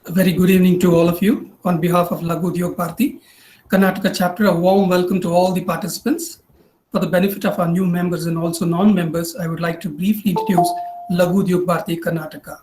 A very good evening to all of you. On behalf of Laghu Udyog Bharati, Karnataka chapter, a warm welcome to all the participants. For the benefit of our new members and also non-members, I would like to briefly introduce Laghu Udyog Bharati Karnataka.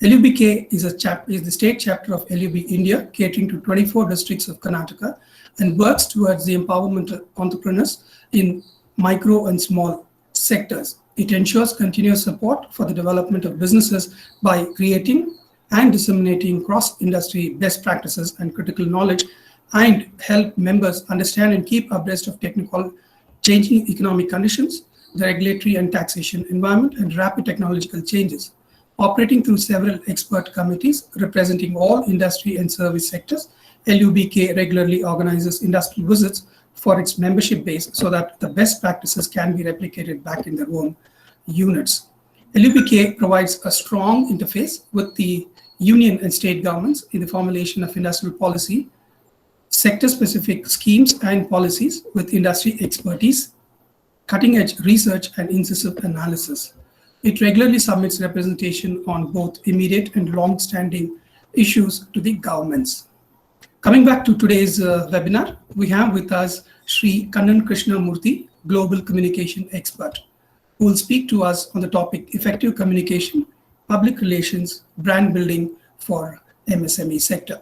LUBK is the state chapter of LUB India, catering to 24 districts of Karnataka and works towards the empowerment of entrepreneurs in micro and small sectors. It ensures continuous support for the development of businesses by creating and disseminating cross-industry best practices and critical knowledge, and help members understand and keep abreast of technical changing economic conditions, the regulatory and taxation environment, and rapid technological changes. Operating through several expert committees representing all industry and service sectors, LUBK regularly organizes industrial visits for its membership base so that the best practices can be replicated back in their own units. LUBK provides a strong interface with the union and state governments in the formulation of industrial policy, sector-specific schemes and policies with industry expertise, cutting-edge research and incisive analysis. It regularly submits representation on both immediate and long-standing issues to the governments. Coming back to today's webinar, we have with us Shri Kannan Krishnamurthy, Global Communication Expert, who will speak to us on the topic Effective Communication, Public Relations, Brand Building for MSME sector.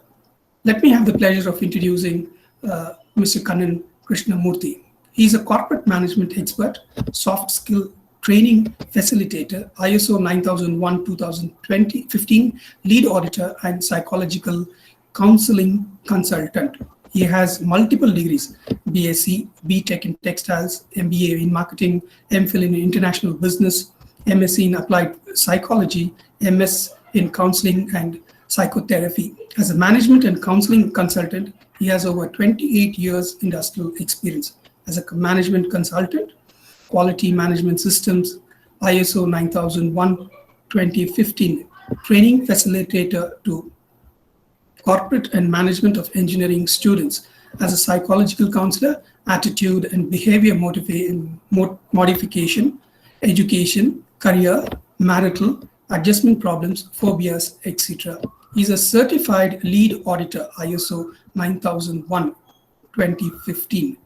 Let me have the pleasure of introducing Mr. Kannan Krishnamurthy. He is a corporate management expert, soft skill training facilitator, ISO 9001-2015 lead auditor, and psychological counseling consultant. He has multiple degrees: BSc, BTech in textiles, MBA in marketing, MPhil in international business, MSc in applied psychology, MS in counseling and psychotherapy. As a management and counseling consultant, he has over 28 years industrial experience. As a management consultant, quality management systems, ISO 9001-2015 training facilitator to corporate and management of engineering students. As a psychological counselor, attitude and behavior modification, education, career, marital, adjustment problems, phobias, etc. He is a certified lead auditor, ISO 9001-2015,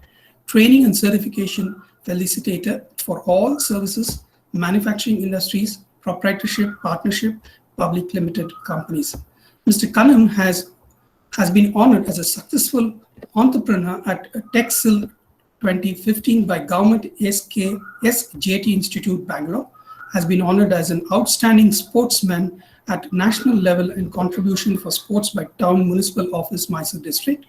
training and certification facilitator for all services, manufacturing industries, proprietorship, partnership, public limited companies. Mr. Kannan has been honored as a successful entrepreneur at TechSil 2015 by Government SJT Institute, Bangalore, has been honored as an outstanding sportsman at national level and contribution for sports by Town Municipal Office, Mysore District.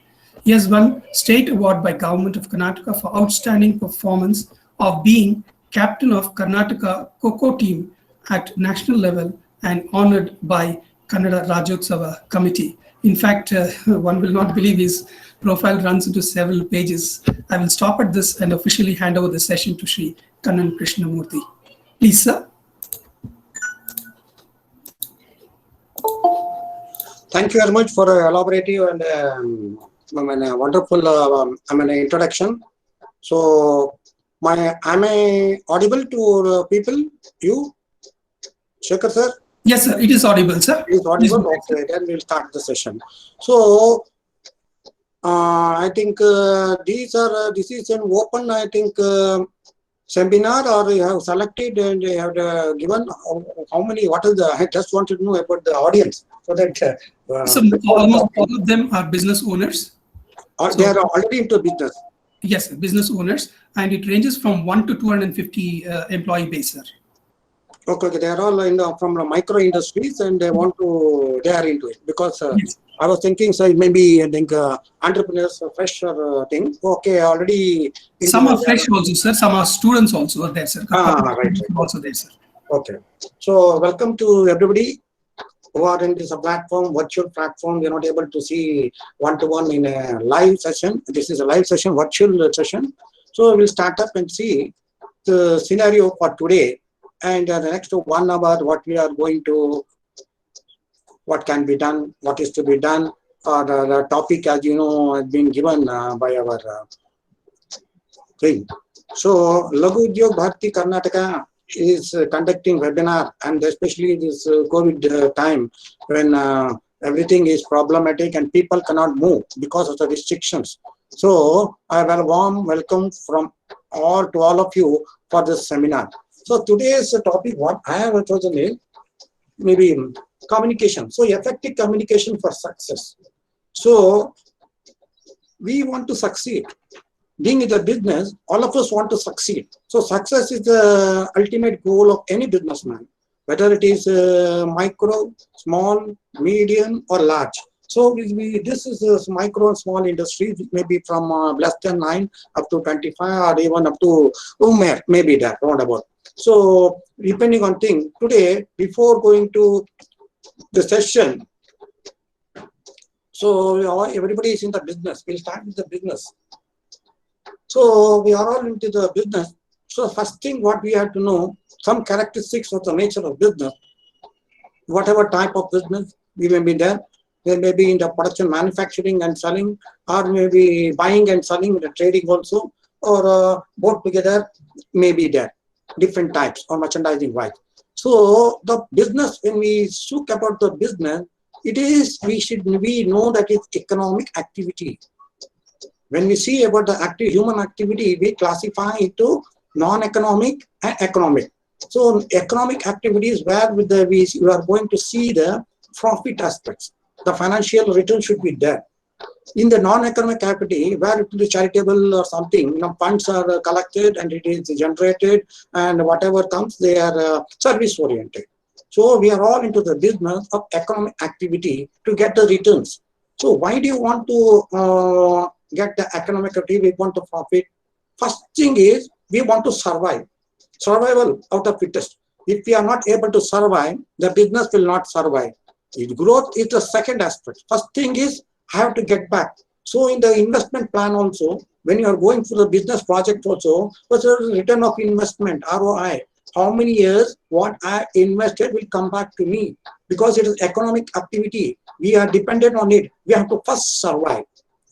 He has won state award by Government of Karnataka for outstanding performance of being captain of Karnataka Kho team at national level and honored by Kannada Rajyotsava Committee. In fact, one will not believe his profile runs into several pages. I will stop at this and officially hand over the session to Shri Kannan Krishnamurthy. Please, sir. Thank you very much for an elaborative and wonderful introduction. So, am I audible to people? You, Shekhar sir? Yes, sir. It is audible, sir. It is audible. Okay, then we'll start the session. So, I think this is an open, seminar, or you have selected and you have given how many, what is the, I just wanted to know about the audience so that. So almost all of them are business owners. They are already into business. Yes, business owners, and it ranges from 1 to 250 employee base, sir. Okay, they are all from the micro industries and they are into it because yes. I was thinking, so maybe entrepreneurs, fresher thing. Okay, already. Some are fresh also, sir. Some are students also are there, sir. Right. Also there, sir. Okay. So welcome to everybody who are in this platform, virtual platform. We are not able to see one-to-one in a live session. This is a live session, virtual session. So we'll start up and see the scenario for today. And the next 1 hour, what we are going to, what can be done, what is to be done, or the topic, as you know, has been given by our thing. So, Laghu Udyog Bharati Karnataka is conducting webinar, and especially this COVID time when everything is problematic and people cannot move because of the restrictions. So I have a warm welcome from all to all of you for this seminar. So today's topic, what I have chosen is maybe communication. So effective communication for success. So we want to succeed. Being in the business, all of us want to succeed. So success is the ultimate goal of any businessman, whether it is micro, small, medium, or large. So this is a micro and small industry, maybe from less than 9 up to 25 or even up to maybe that roundabout. So depending on thing, today before going to the session, so everybody is in the business. We'll start with the business. So we are all into the business. So first thing what we have to know, some characteristics of the nature of business, whatever type of business we may be there. They may be in the production, manufacturing and selling, or maybe buying and selling, the trading also, or both together may be there, different types or merchandising wise. So the business, when we speak about the business, it is, we know that it's economic activity. When we see about the human activity, we classify it to non-economic and economic. So economic activities where we are going to see the profit aspects. The financial return should be there. In the non-economic activity, where it is charitable or something, funds are collected and it is generated, and whatever comes, they are service-oriented. So we are all into the business of economic activity to get the returns. So why do you want to get the economic activity? We want to profit. First thing is, we want to survive. Survival out of fittest. If we are not able to survive, the business will not survive. Growth is the second aspect. First thing is, I have to get back. So in the investment plan also, when you are going for the business project also, what's the return of investment, ROI? How many years what I invested will come back to me? Because it is economic activity. We are dependent on it. We have to first survive.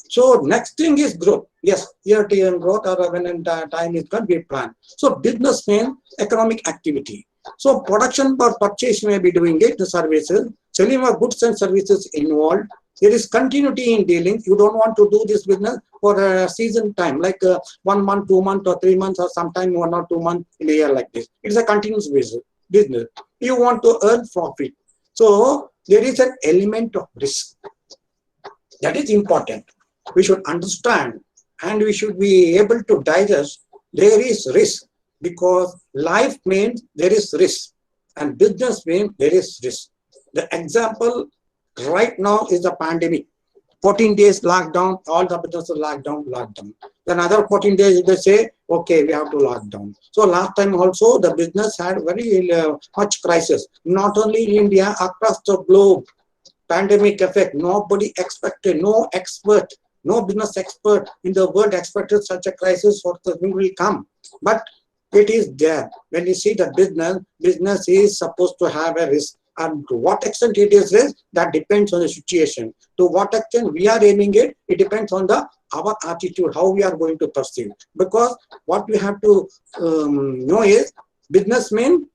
So next thing is growth. Yes, year-to-year growth, or when the time is going to be planned. So business means economic activity. So production or purchase may be doing it, the services, selling of goods and services involved. There is continuity in dealings. You don't want to do this business for a season time, like 1 month, 2 months, or 3 months, or sometime 1 or 2 months in a year like this. It's a continuous business. You want to earn profit. So there is an element of risk. That is important. We should understand and we should be able to digest there is risk, because life means there is risk and business means there is risk. The example right now is the pandemic. 14 days lockdown, all the businesses lockdown. Then another 14 days they say, okay, we have to lock down. So last time also the business had very much crisis. Not only in India, across the globe, pandemic effect, nobody expected, no expert, no business expert in the world expected such a crisis or the thing will come. But it is there. When you see the business is supposed to have a risk. And to what extent it is risk, that depends on the situation. To what extent we are aiming it, it depends on our attitude, how we are going to perceive. Because what we have to know is, business means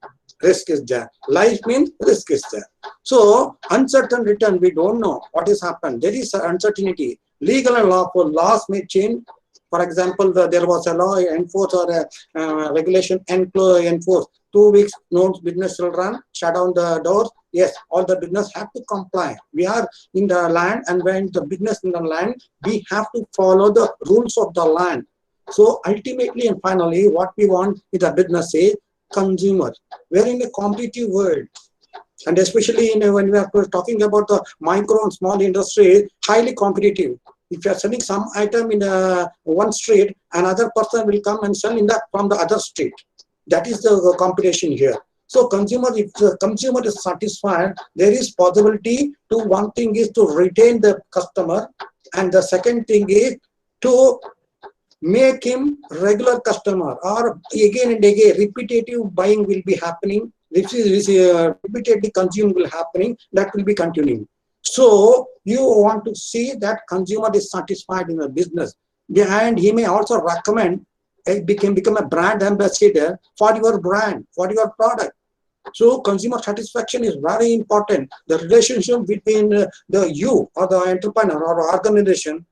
risk is there. Life means risk is there. So uncertain return, we don't know what has happened. There is uncertainty. Legal and lawful laws may change. For example, there was a law enforced or a regulation enforced. 2 weeks, no business will run, shut down the doors. Yes, all the business have to comply. We are in the land, and when the business in the land, we have to follow the rules of the land. So ultimately and finally, what we want is a business is consumer. We are in a competitive world. And especially when we are talking about the micro and small industry, highly competitive. If you are selling some item in one street, another person will come and sell from the other street. That is the competition here. So if the consumer is satisfied, there is possibility to, one thing is to retain the customer, and the second thing is to make him regular customer, or again and again repetitive buying will be happening. This is repeatedly consume will happening, that will be continuing. So you want to see that consumer is satisfied in the business, and he may also recommend, become a brand ambassador for your brand, for your product. So consumer satisfaction is very important. The relationship between the you or the entrepreneur or organization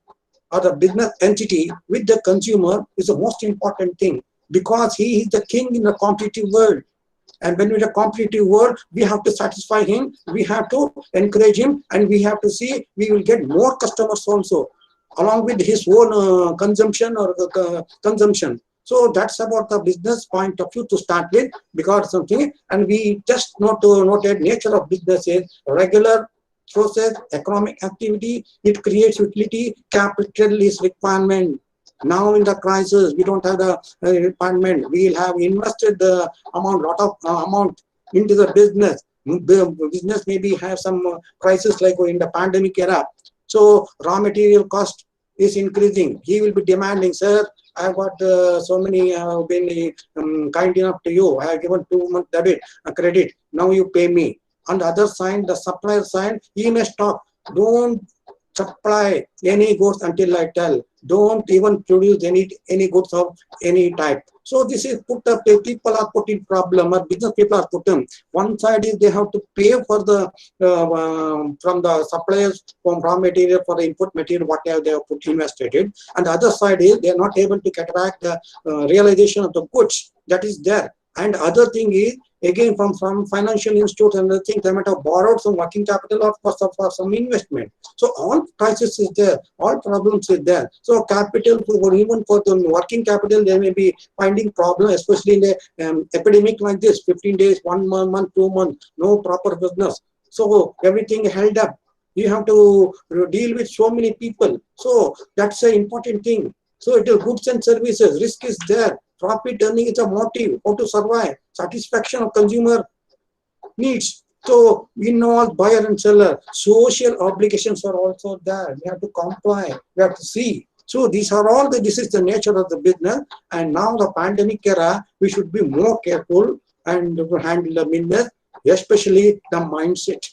or the business entity with the consumer is the most important thing, because he is the king in the competitive world. And when we're in a competitive world, we have to satisfy him, we have to encourage him, and we have to see we will get more customers also, along with his own consumption or consumption. So that's about the business point of view to start with, because something, and we just noted nature of business is regular process, economic activity, it creates utility, capital is requirement. Now in the crisis, we don't have the requirement. We'll have invested the lot of amount into the business. The business maybe have some crisis like in the pandemic era. So raw material cost is increasing. He will be demanding, sir, I've got so many been kind enough to you. I have given 2 months debit credit. Now you pay me. On the other side, the supplier side, he may stop. Don't supply any goods until I tell. Don't even produce any goods of any type. So this is put up, people are put in problem, or business people are put in. One side is they have to pay for the from the suppliers from raw material for the input material, whatever they have put invested in. And the other side is they are not able to get back the realization of the goods that is there. And other thing is, again, from financial institutes and other things, they might have borrowed some working capital or for some investment. So all crisis is there, all problems is there. So capital, or even for the working capital, they may be finding problem, especially in the epidemic like this, 15 days, 1 month, 2 months, no proper business. So everything held up. You have to deal with so many people. So that's an important thing. So it is goods and services, risk is there. Profit earning is a motive, how to survive, satisfaction of consumer needs. So we know buyer and seller, social obligations are also there. We have to comply, we have to see. So these are all this is the nature of the business. And now the pandemic era, we should be more careful and handle the business, especially the mindset.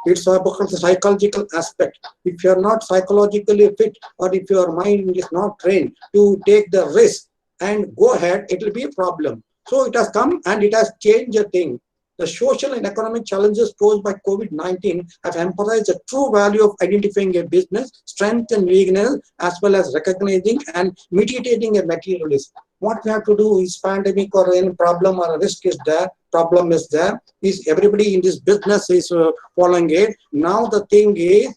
It's about the psychological aspect. If you are not psychologically fit, or if your mind is not trained to take the risk and go ahead, it will be a problem. So it has come and it has changed the thing. The social and economic challenges posed by COVID-19 have emphasized the true value of identifying a business, strength and weakness, as well as recognizing and mitigating a material risk. What we have to do is pandemic or any problem or a risk is there, problem is there, is everybody in this business is following it. Now the thing is,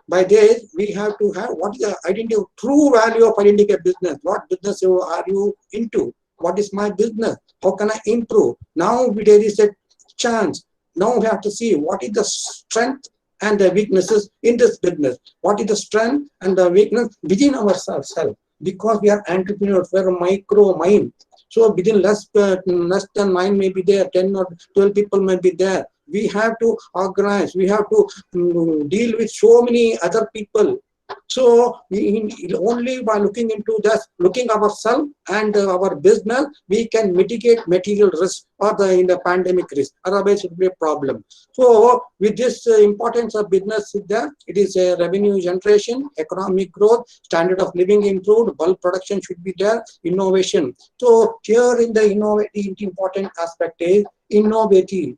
by this, we have to have what is the identity, true value of identity of business. What business are you into? What is my business? How can I improve? Now there is a chance. Now we have to see what is the strength and the weaknesses in this business. What is the strength and the weakness within ourselves? Because we are entrepreneurs, we are micro mind. So within less than 9 may be there, 10 or 12 people may be there. We have to organize, we have to deal with so many other people. So only by looking into this, looking ourselves and our business, we can mitigate material risk or in the pandemic risk. Otherwise, it will be a problem. So with this importance of business is there, it is a revenue generation, economic growth, standard of living improved, bulk production should be there, innovation. So here in the innovative, important aspect is innovative.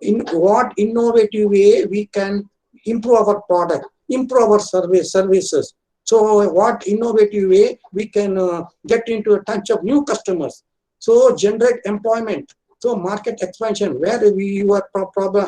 In what innovative way we can improve our product, improve our services. So what innovative way we can get into a touch of new customers. So generate employment. So market expansion, where we were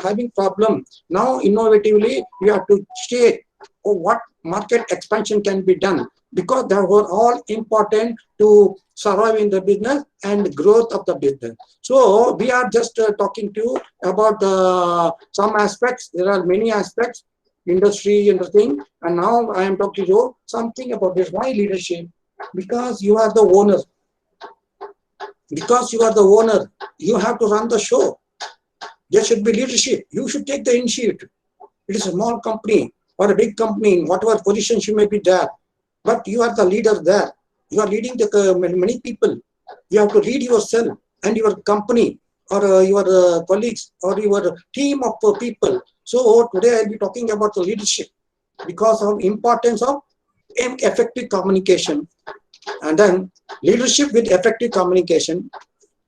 having problem. Now innovatively we have to state what market expansion can be done, because they were all important to survive in the business and growth of the business. So we are just talking to you about some aspects. There are many aspects, industry and the thing. And now I am talking to you something about this. Why leadership? Because you are the owner. Because you are the owner, you have to run the show. There should be leadership. You should take the initiative. It is a small company or a big company, whatever positions you may be there. But you are the leader there. You are leading the many people. You have to lead yourself and your company or your colleagues or your team of people. So today I'll be talking about the leadership because of importance of effective communication. And then leadership with effective communication.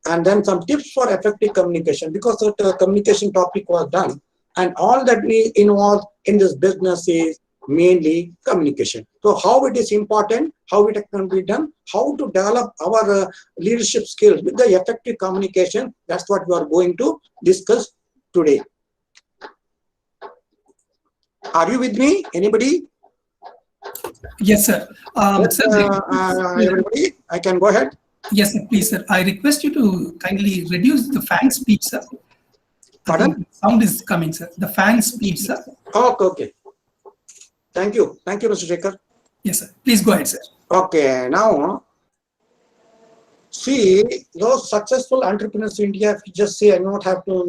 and then some tips for effective communication, because the communication topic was done, and all that we involve in this business is mainly communication. So how it is important, how it can be done, how to develop our leadership skills with the effective communication, that's what we are going to discuss today. Are you with me? Anybody? Yes, sir. Yes, Sir, everybody, I can go ahead. yes, sir, please, sir. I request you to kindly reduce the fan speed, sir. I think Pardon? sound is coming, sir. The fan speed, sir. Okay, okay. Thank you, Mr. Shekhar. Yes, sir. Please go ahead, sir. Okay, now see those successful entrepreneurs in India. If you just say, I don't have to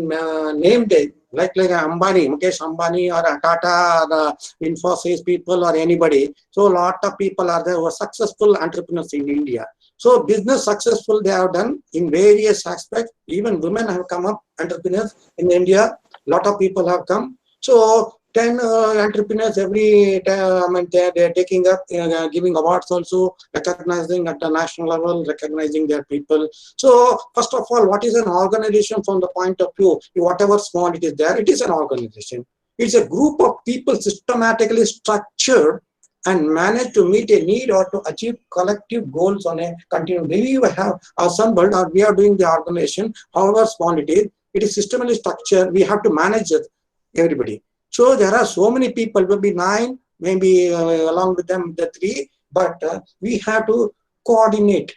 name them, like Ambani, Mukesh Ambani, or Tata, or Infosys people, or anybody. So a lot of people are there who are successful entrepreneurs in India. So business successful they have done in various aspects. Even women have come up entrepreneurs in India. Lot of people have come. So 10 entrepreneurs every I mean, they're taking up, giving awards also, recognizing at the national level, recognizing their people. So first of all, what is an organization from the point of view, whatever small it is there, it is an organization. It's a group of people systematically structured and managed to meet a need or to achieve collective goals on a continuum. We have assembled or we are doing the organization, however small it is systematically structured. We have to manage it, everybody. So there are so many people, maybe 9, maybe along with them the 3, but we have to coordinate,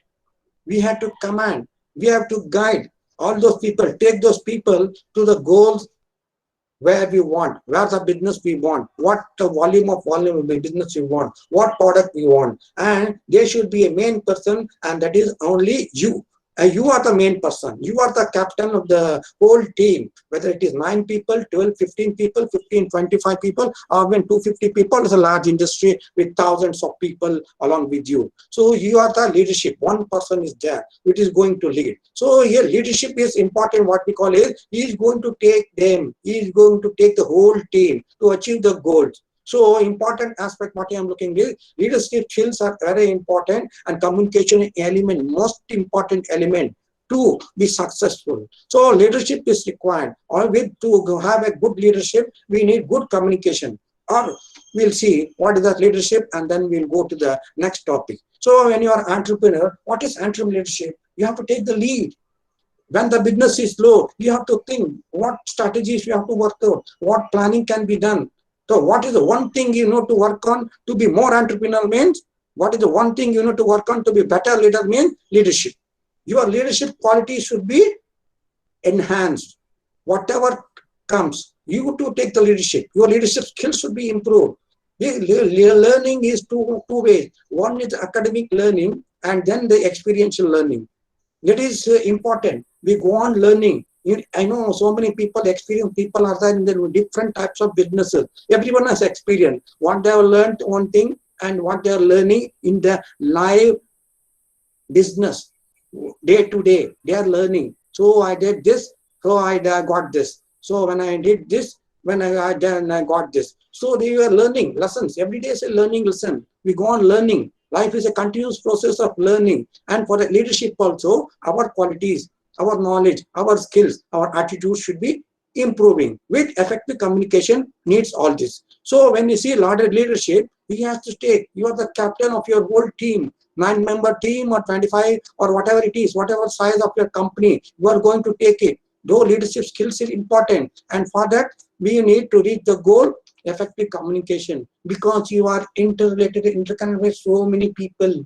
we have to command, we have to guide all those people, take those people to the goals where we want, where the business we want, what the volume of business we want, what product we want, and there should be a main person, and that is only you. You are the main person. You are the captain of the whole team, whether it is 9 people, 12, 15 people, 15, 25 people, or when 250 people is a large industry with thousands of people along with you. So you are the leadership. One person is there, which is going to lead. So here leadership is important. What we call is, he is going to take them, he is going to take the whole team to achieve the goals. So important aspect what I am looking is, leadership skills are very important, and communication element, most important element to be successful. So leadership is required. Or with to have a good leadership, we need good communication. Or we'll see what is that leadership, and then we'll go to the next topic. So when you are an entrepreneur, what is entrepreneur leadership? You have to take the lead. When the business is low, you have to think what strategies you have to work out, what planning can be done. So what is the one thing you know to work on to be more entrepreneurial means? What is the one thing you know to work on to be better leader means? Leadership. Your leadership quality should be enhanced. Whatever comes, you to take the leadership. Your leadership skills should be improved. Learning is two ways. One is academic learning, and then the experiential learning. That is important. We go on learning. I know so many people, experienced people are there in the different types of businesses. Everyone has experience. What they have learned one thing, and what they are learning in the live business, day to day, they are learning. So I did this, so I got this. So when I did this, when I got this. So they were learning lessons. Every day is a learning lesson. We go on learning. Life is a continuous process of learning. And for the leadership also, our qualities, our knowledge, our skills, our attitude should be improving. With effective communication needs all this. So when you see lauded leadership, he has to take, you are the captain of your whole team, 9-member team or 25 or whatever it is, whatever size of your company, you are going to take it. Though leadership skills is important. And for that, we need to reach the goal, effective communication, because you are interrelated, interconnected with so many people.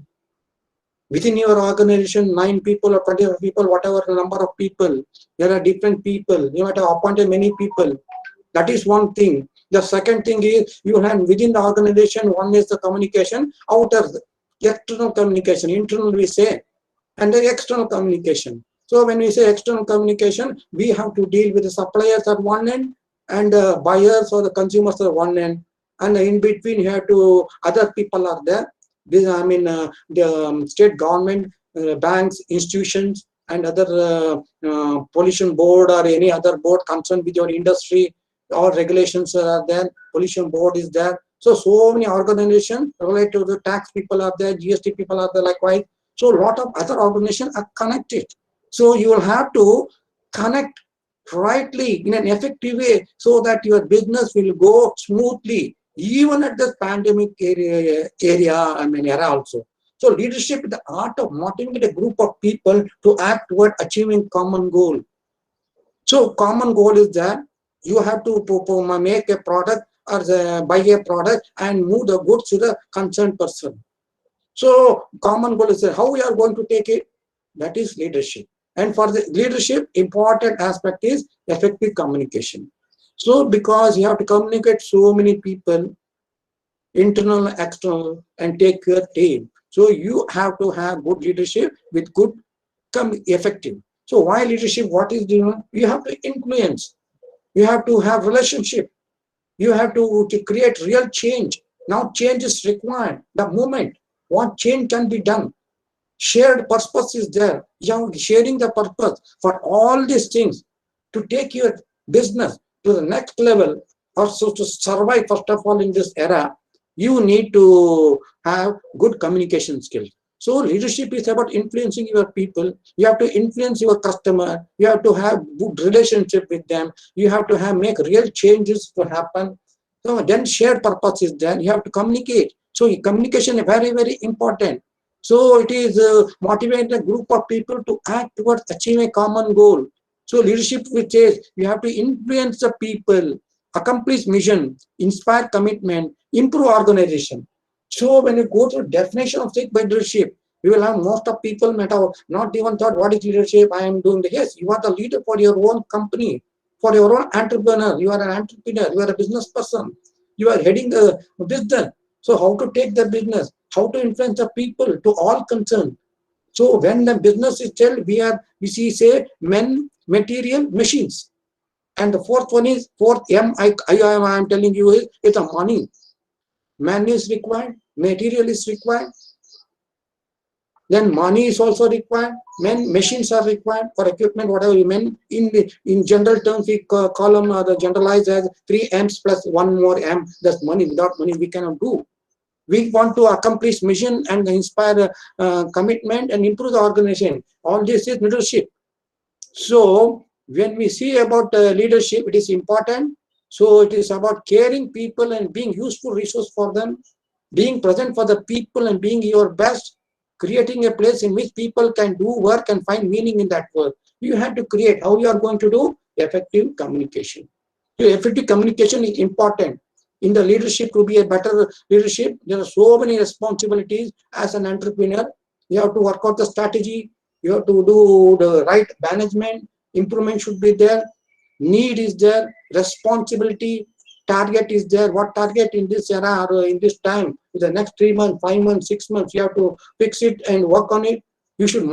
Within your organization, 9 people or 25 people, whatever the number of people, there are different people. You might have appointed many people. That is one thing. The second thing is, you have within the organization, one is the communication, outer, external communication, internal we say, and the external communication. So when we say external communication, we have to deal with the suppliers at one end, and the buyers or the consumers at one end, and in between you have to, other people are there. This, I mean, the state government, banks, institutions, and other pollution board or any other board concerned with your industry, all regulations are there. Pollution board is there. So many organizations related to the tax people are there, GST people are there likewise. So a lot of other organizations are connected. So you will have to connect rightly in an effective way so that your business will go smoothly, even at the pandemic era also. So leadership is the art of motivating a group of people to act toward achieving common goal. So common goal is that you have to make a product or buy a product and move the goods to the concerned person. So common goal is how we are going to take it. That is leadership. And for the leadership, important aspect is effective communication. So because you have to communicate so many people, internal, external, and take your team. So you have to have good leadership with good effective. So why leadership? What is doing? You have to influence. You have to have relationship. You have to create real change. Now change is required. The moment what change can be done. Shared purpose is there. You are sharing the purpose for all these things to take your business to the next level, also to survive first of all in this era. You need to have good communication skills. So leadership is about influencing your people. You have to influence your customer. You have to have good relationship with them. You have to have make real changes to happen. So then shared purpose is there. You have to communicate. So communication is very, very important. So it is motivate a group of people to act towards achieving a common goal. So leadership, which is you have to influence the people, accomplish mission, inspire commitment, improve organization. So when you go through definition of by leadership, you will have most of people not even thought what is leadership. I am doing the yes. You are the leader for your own company, for your own entrepreneur. You are an entrepreneur. You are a business person. You are heading a business. So how to take the business? How to influence the people to all concerned. So when the business is told, we see say men, material, machines. And the fourth one is fourth M I am telling you is it's a money. Man is required, material is required, then money is also required, machines are required for equipment, whatever you mean. In general terms, we call them the generalized as 3 M's plus one more M. That's money. Without money, we cannot do. We want to accomplish mission and inspire commitment and improve the organization. All this is leadership. So when we see about leadership, it is important. So it is about caring people and being useful resource for them, being present for the people and being your best, creating a place in which people can do work and find meaning in that work. You have to create. How you are going to do? Effective communication. So effective communication is important. In the leadership, to be a better leadership, there are so many responsibilities as an entrepreneur. You have to work out the strategy. You have to do the right management. Improvement should be there. Need is there. Responsibility. Target is there. What target in this era or in this time? In the next 3 months, 5 months, 6 months, you have to fix it and work on it. You should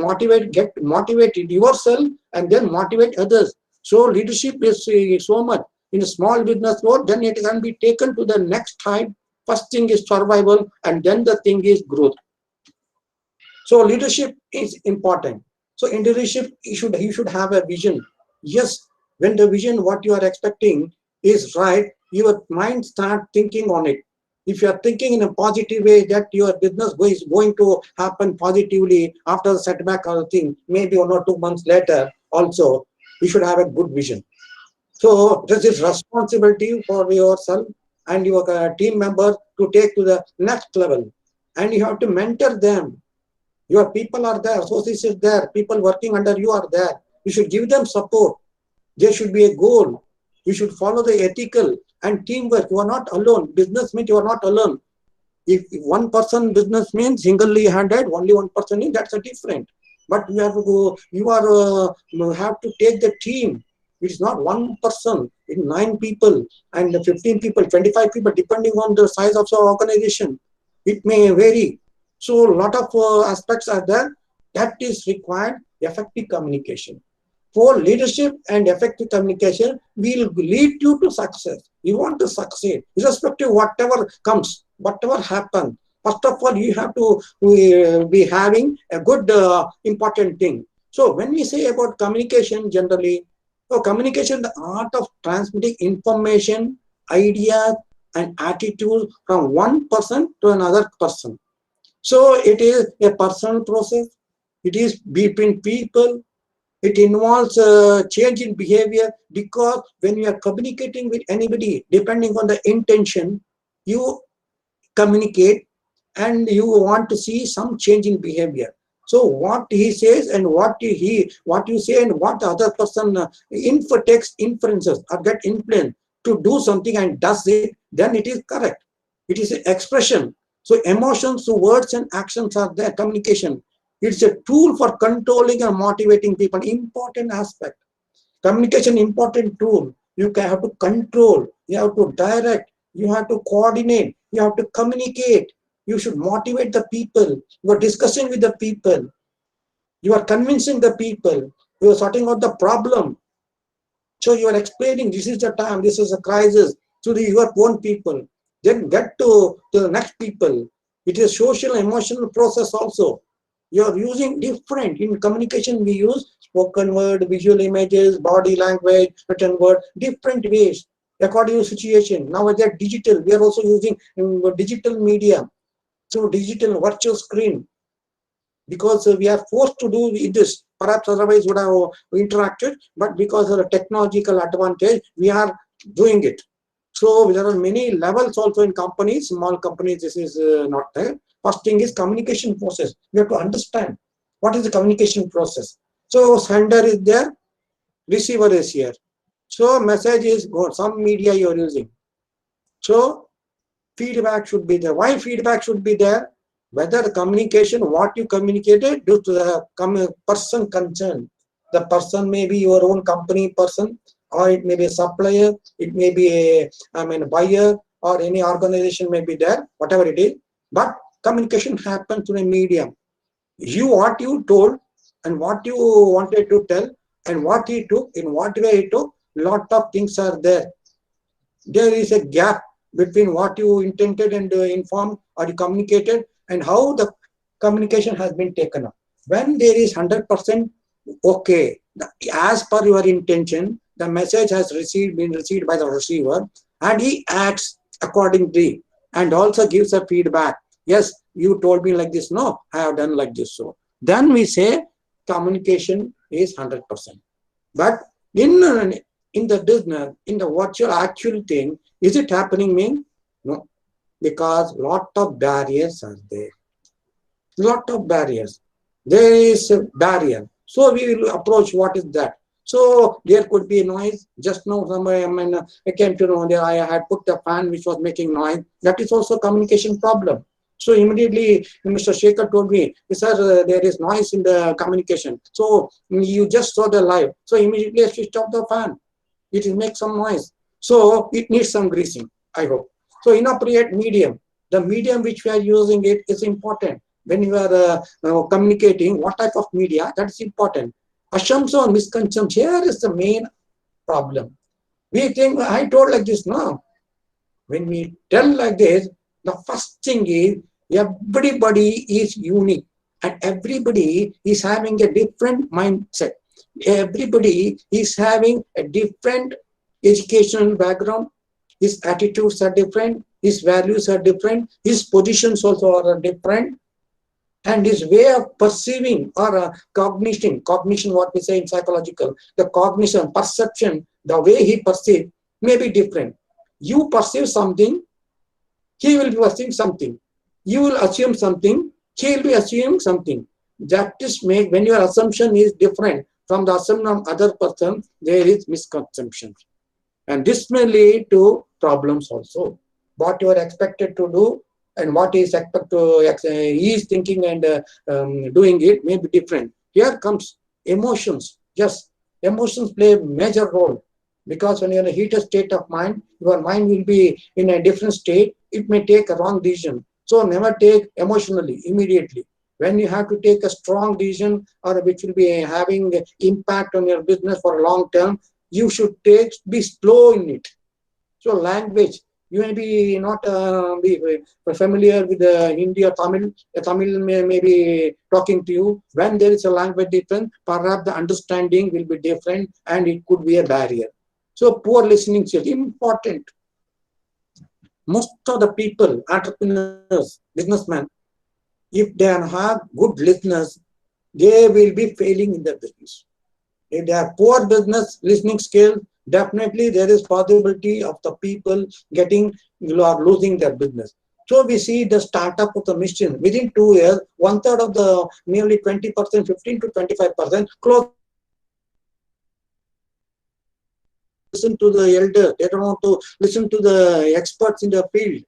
get motivated yourself and then motivate others. So leadership is so much. In a small business world, then it can be taken to the next height. First thing is survival, and then the thing is growth. So leadership is important. So in leadership, you should have a vision. Yes, when the vision, what you are expecting is right, your mind start thinking on it. If you are thinking in a positive way that your business is going to happen positively after the setback or thing, maybe 1 or 2 months later, also, you should have a good vision. So this is responsibility for yourself and your team member to take to the next level. And you have to mentor them. Your people are there, associates is there, people working under you are there. You should give them support. There should be a goal. You should follow the ethical and teamwork. You are not alone. Business means you are not alone. If one person business means singly handed, only one person is, that's a different. But you have to go, you have to take the team. It's not one person, it's 9 people and 15 people, 25 people, depending on the size of the organization. It may vary. So a lot of aspects are there that is required effective communication. For leadership and effective communication will lead you to success. You want to succeed, irrespective of whatever comes, whatever happens. First of all, you have to be having a good important thing. So when we say about communication generally, so communication, the art of transmitting information, ideas, and attitudes from one person to another person. So it is a personal process. It is between people. It involves change in behavior, because when you are communicating with anybody, depending on the intention, you communicate and you want to see some change in behavior. So what he says and what you say and what the other person takes inferences or get influenced to do something and does it, then it is correct. It is an expression. So emotions, so words and actions are there. Communication, it's a tool for controlling and motivating people. Important aspect. Communication, important tool. You have to control, you have to direct, you have to coordinate, you have to communicate. You should motivate the people. You are discussing with the people, you are convincing the people, you are sorting out the problem. So you are explaining this is the time, this is a crisis to your own people, then get to the next people. It is social emotional process also. You are using different. In communication we use spoken word, visual images, body language, written word, different ways according to situation. Now they're digital, we are also using digital media. So digital virtual screen, because we are forced to do this. Perhaps otherwise would have interacted, but because of the technological advantage, we are doing it. So there are many levels also in companies, small companies, this is not there. First thing is communication process. We have to understand what is the communication process. So sender is there, receiver is here. So message is good, some media you are using. So feedback should be there. Why feedback should be there? Whether the communication, what you communicated due to the person concerned. The person may be your own company person, or it may be a supplier, it may be a buyer, or any organization may be there, whatever it is. But communication happens through a medium. What you told and what you wanted to tell and what he took, in what way he took, lot of things are there. There is a gap between what you intended and informed or you communicated and how the communication has been taken up. When there is 100% okay, as per your intention, the message has been received by the receiver, and he acts accordingly and also gives a feedback. Yes, you told me like this. No, I have done like this. So then we say communication is 100%. But in the business, in the virtual actual thing, is it happening? Mean no, because lot of barriers are there. Lot of barriers. There is a barrier. So we will approach what is that. So there could be a noise. Just now, somebody, I came to know that I had put a fan which was making noise. That is also a communication problem. So immediately, Mr. Shekhar told me, sir, there is noise in the communication. So you just saw the live. So immediately I switched off the fan. It will make some noise. So it needs some greasing, I hope. So inappropriate medium. The medium which we are using it is important. When you are communicating, what type of media, that is important. Assumption or misconception, here is the main problem. We think, I told like this, no. When we tell like this, the first thing is, everybody is unique and everybody is having a different mindset. Everybody is having a different educational background. His attitudes are different, his values are different, his positions also are different, and his way of perceiving or cognition, what we say in psychological, the cognition, perception, the way he perceives may be different. You perceive something, he will be perceiving something. You will assume something, he will be assuming something. That is when your assumption is different from the assumption of other person, there is misconception. And this may lead to problems also. What you are expected to do and what is expected to, he is thinking and doing it may be different. Here comes emotions. Yes, emotions play a major role, because when you are in a heated state of mind, your mind will be in a different state. It may take a wrong decision. So never take emotionally immediately. When you have to take a strong decision or which will be having impact on your business for a long term, you should be slow in it. So language, you may be not be familiar with Hindi or Tamil. Tamil may be talking to you. When there is a language difference, perhaps the understanding will be different and it could be a barrier. So poor listening skills, important. Most of the people, entrepreneurs, businessmen, if they have good listeners, they will be failing in their business. If they have poor business listening skills, definitely there is possibility of the people getting or losing their business. So we see the startup of the mission within 2 years, 1/3 of the nearly 20%, 15 to 25% close. Listen to the elders. They don't want to listen to the experts in the field.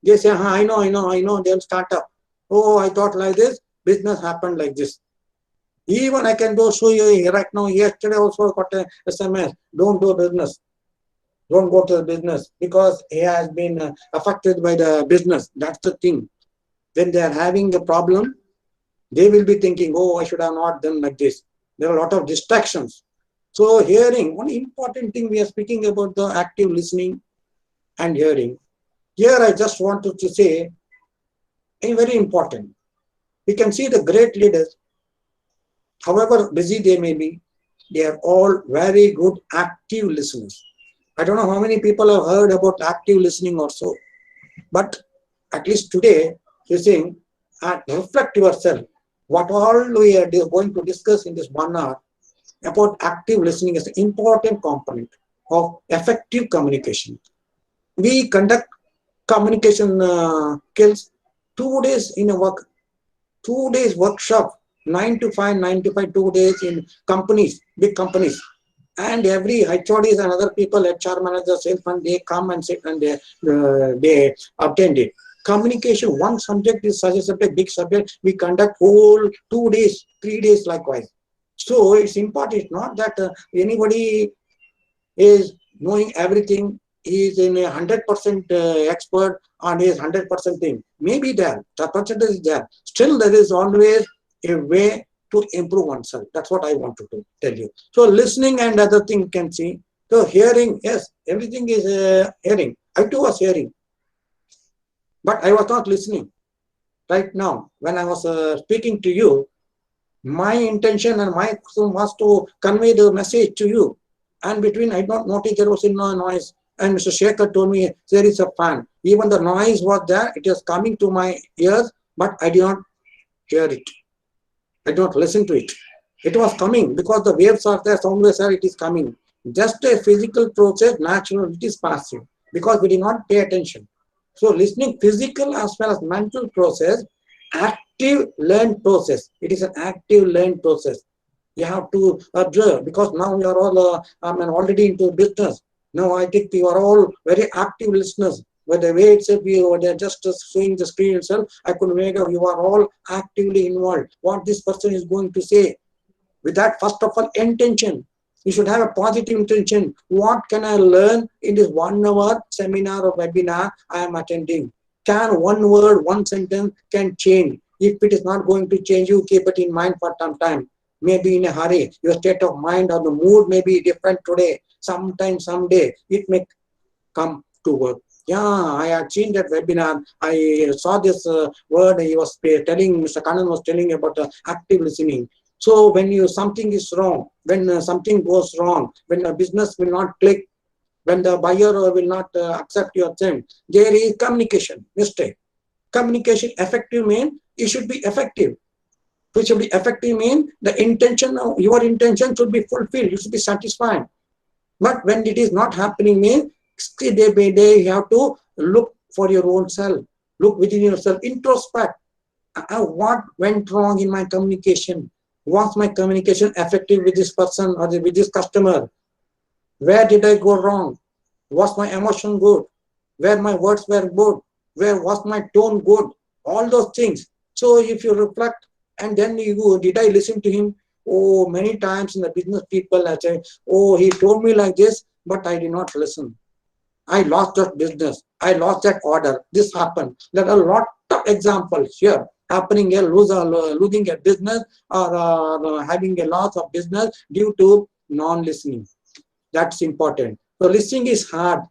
They say, I know, they'll start up. Oh, I thought like this, business happened like this. Even I can go show you right now, yesterday also I got a SMS, don't do business. Don't go to the business because he has been affected by the business. That's the thing. When they are having a problem, they will be thinking, oh, I should have not done like this. There are a lot of distractions. So hearing, one important thing we are speaking about the active listening and hearing. Here I just wanted to say, very important. We can see the great leaders, however busy they may be, they are all very good active listeners. I don't know how many people have heard about active listening or so, but at least today, you think, reflect yourself. What all we are going to discuss in this 1 hour about active listening is an important component of effective communication. We conduct communication skills 2 days in a 2 days workshop, 9 to 5, 9 to 5, 2 days in companies, big companies. And every HODs and other people, HR managers, salesmen, they come and sit and they attend it. Communication, one subject is such a subject, big subject, we conduct whole 2 days, 3 days likewise. So it's important, it's not that anybody is knowing everything, he is in a 100% expert on his 100% thing. Maybe there, the percentage is there. Still, there is always a way to improve oneself. That's what I wanted to tell you. So listening and other thing can see. So hearing, yes, everything is hearing. I too was hearing, but I was not listening. Right now, when I was speaking to you, my intention and my action was to convey the message to you. And between, I don't notice there was no noise. And Mr. Shekhar told me there is a fan. Even the noise was there. It was coming to my ears, but I did not hear it. I did not listen to it. It was coming because the waves are there, sound waves are, it is coming. Just a physical process, natural, it is passive because we did not pay attention. So listening, physical as well as mental process, active learned process. It is an active learned process. You have to observe because now you are all already into business. Now I think you are all very active listeners. But the way itself, you are just showing the screen itself, I could make out you are all actively involved. What this person is going to say. With that, first of all, intention. You should have a positive intention. What can I learn in this 1 hour seminar or webinar I am attending? Can one word, one sentence can change? If it is not going to change, you keep it in mind for some time. Maybe in a hurry, your state of mind or the mood may be different today. Sometime, someday, it may come to work. Yeah, I had seen that webinar. I saw this word he was telling, Mr. Kannan was telling about active listening. So when something is wrong, when something goes wrong, when a business will not click, when the buyer will not accept your thing, there is communication mistake. Communication effective means it should be effective. Which should be effective means the intention, your intention should be fulfilled. You should be satisfied. But when it is not happening, means day by day you have to look for your own self. Look within yourself, introspect. What went wrong in my communication? Was my communication effective with this person or with this customer? Where did I go wrong? Was my emotion good? Where my words were good? Where was my tone good? All those things. So if you reflect and then you go, did I listen to him? Oh, many times in the business people I say, oh, he told me like this, but I did not listen. I lost that business. I lost that order. This happened. There are a lot of examples here happening here, losing a business or having a loss of business due to non-listening. That's important. So listening is hard.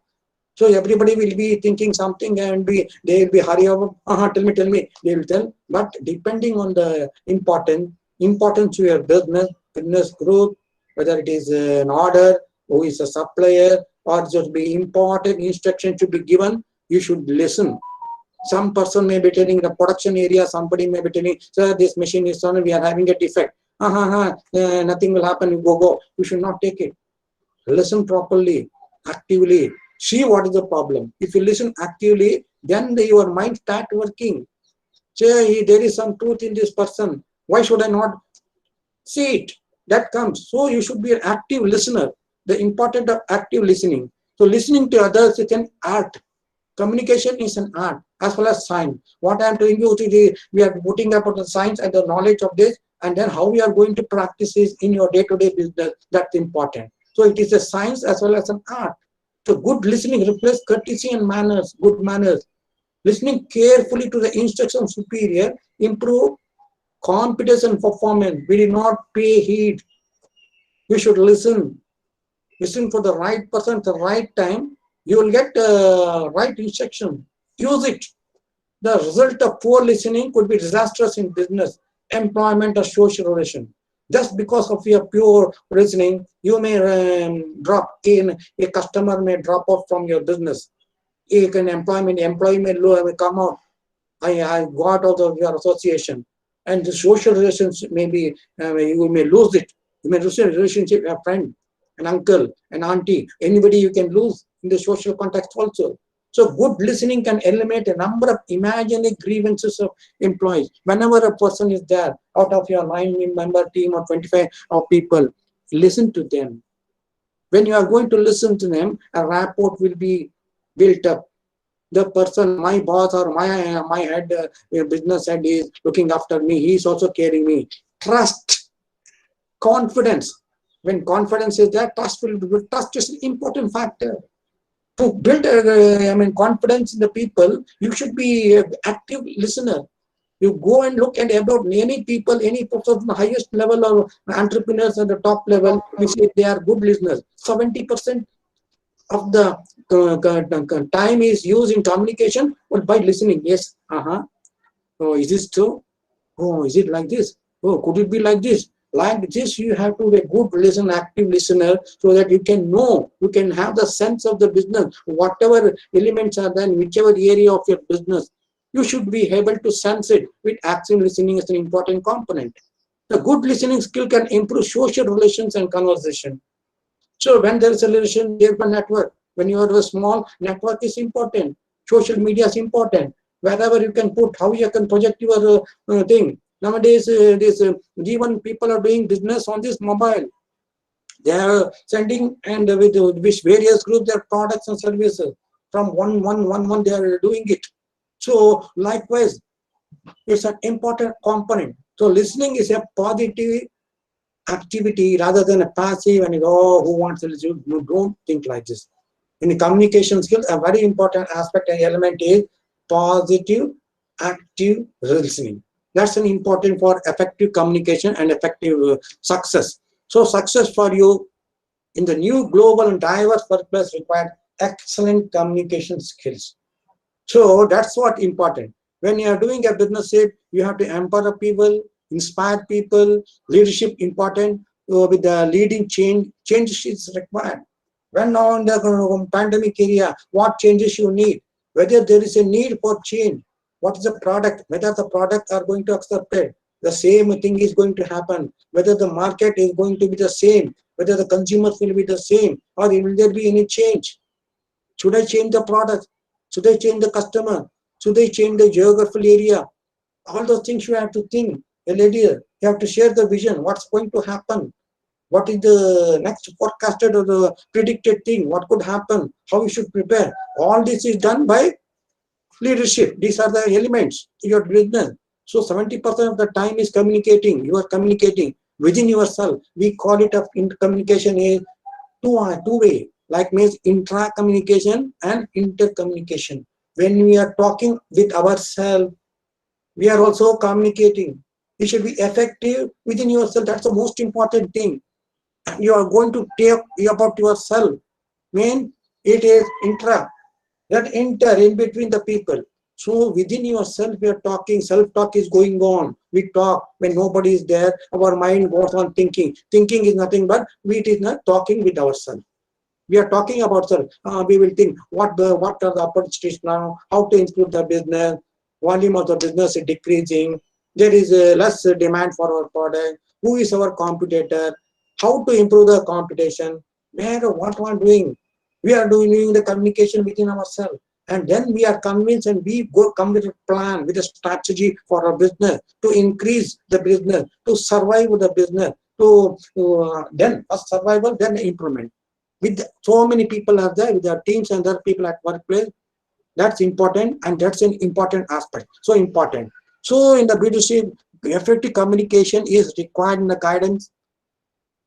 So everybody will be thinking something and they will be hurry up. Tell me. They will tell. But depending on the importance to your business growth, whether it is an order, who is a supplier, or just be important instruction to be given, you should listen. Some person may be telling the production area, somebody may be telling, sir, this machine is on, we are having a defect. Nothing will happen, you go. You should not take it. Listen properly, actively. See what is the problem. If you listen actively, then your mind start working. Say, there is some truth in this person. Why should I not see it? That comes. So you should be an active listener. The importance of active listening. So listening to others is an art. Communication is an art as well as science. What I am telling you today, we are putting up the science and the knowledge of this, and then how we are going to practice this in your day-to-day business. That's important. So it is a science as well as an art. So good listening replaces courtesy and manners, good manners. Listening carefully to the instruction of superior improve competence and performance. We did not pay heed. We should listen. Listen for the right person at the right time. You will get right instruction. Use it. The result of poor listening could be disastrous in business, employment, or social relation. Just because of your pure listening, you may drop in, a customer may drop off from your business. An employee may come out. I got out of your association. And the social relations maybe you may lose it. You may lose a relationship with a friend, an uncle, an auntie, anybody you can lose in the social context also. So good listening can eliminate a number of imaginary grievances of employees. Whenever a person is there, out of your 9-member team or 25 of people, listen to them. When you are going to listen to them, a rapport will be built up. The person, my boss or my head, business head is looking after me. He is also caring me. Trust, confidence. When confidence is there, trust is an important factor. To build, confidence in the people, you should be an active listener. You go and look at about any people, any person of the highest level or entrepreneurs at the top level, we say they are good listeners. 70% of the time is used in communication or by listening. Yes, oh, is this true? Oh, is it like this? Oh, could it be like this? Like this, you have to be a good active listener, so that you can know, you can have the sense of the business, whatever elements are there in whichever area of your business. You should be able to sense it. With active listening is an important component. The good listening skill can improve social relations and conversation. So when there is a relation, there is a network. When you are a small, network is important. Social media is important. Wherever you can put, how you can project your thing. Nowadays, even people are doing business on this mobile. They are sending and with various groups their products and services. From one, they are doing it. So likewise, it's an important component. So listening is a positive activity rather than a passive and who wants to listen. No, don't think like this. In the communication skills, a very important aspect and element is positive active listening. That's an important for effective communication and effective success. So success for you in the new global and diverse workplace requires excellent communication skills. So that's what important. When you are doing a business, you have to empower people, inspire people. Leadership important. With the leading change is required. When now in the pandemic area, what changes you need? Whether there is a need for change, what is the product? Whether the product are going to accept it, the same thing is going to happen. Whether the market is going to be the same, whether the consumers will be the same, or will there be any change? Should I change the product? Should I change the customer? Should I change the geographical area? All those things you have to think. A leader, you have to share the vision. What's going to happen? What is the next forecasted or the predicted thing? What could happen? How you should prepare? All this is done by leadership. These are the elements in your business. So 70% of the time is communicating. You are communicating within yourself. We call it in communication is two-way. Like means intra-communication and intercommunication. When we are talking with ourselves, we are also communicating. You should be effective within yourself. That's the most important thing. You are going to take about yourself. Mean it is intra, that enter in between the people. So within yourself, we are talking. Self-talk is going on. We talk when nobody is there. Our mind goes on thinking. Thinking is nothing but it is not talking with ourselves. We are talking about self. We will think what are the opportunities now, how to improve the business, volume of the business is decreasing, there is less demand for our product, who is our competitor, how to improve the competition, what we are doing. We are doing the communication within ourselves. And then we are convinced and we come with a plan, with a strategy for our business, to increase the business, to survive the business, then first survival, then improvement. With so many people are there, with their teams and other people at workplace, that's important, and that's an important aspect. So important. So in the B2C, effective communication is required in the guidance.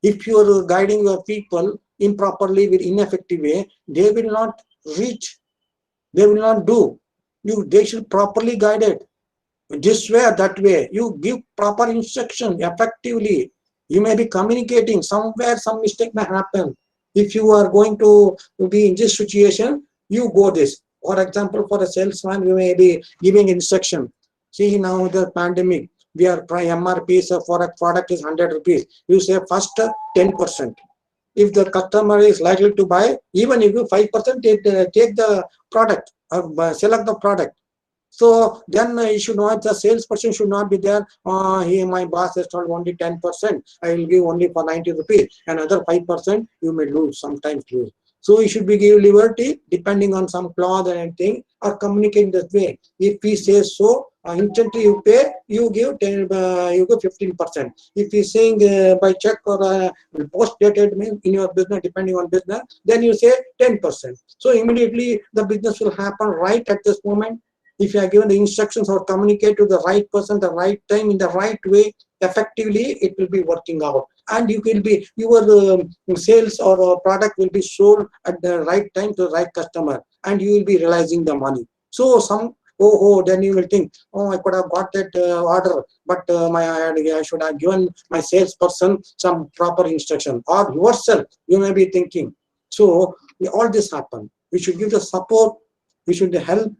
If you are guiding your people improperly with ineffective way, they will not reach, they will not do. They should properly guide it. This way or that way. You give proper instruction effectively. You may be communicating somewhere, some mistake may happen. If you are going to be in this situation, you go this. For example, for a salesman, you may be giving instruction. See, now the pandemic, we are trying MRP for a product is 100 rupees. You say first 10%. If the customer is likely to buy, even if you 5%, take the product or select the product. So then you should not, the salesperson should not be there. My boss has told only 10%. I will give only for 90 rupees. Another 5% you may lose, sometimes lose. So you should be give liberty depending on some clause and anything, or communicate that way. If he says so, instantly you pay, you give 15%. If he's saying by check or post dated in your business, depending on business, then you say 10%. So immediately the business will happen right at this moment. If you are given the instructions or communicate to the right person, the right time, in the right way, effectively, it will be working out. And you will be, your sales or product will be sold at the right time to the right customer, and you will be realizing the money. So then you will think, oh, I could have got that order, but I should have given my salesperson some proper instruction, or yourself, you may be thinking. So all this happen. We should give the support, we should help,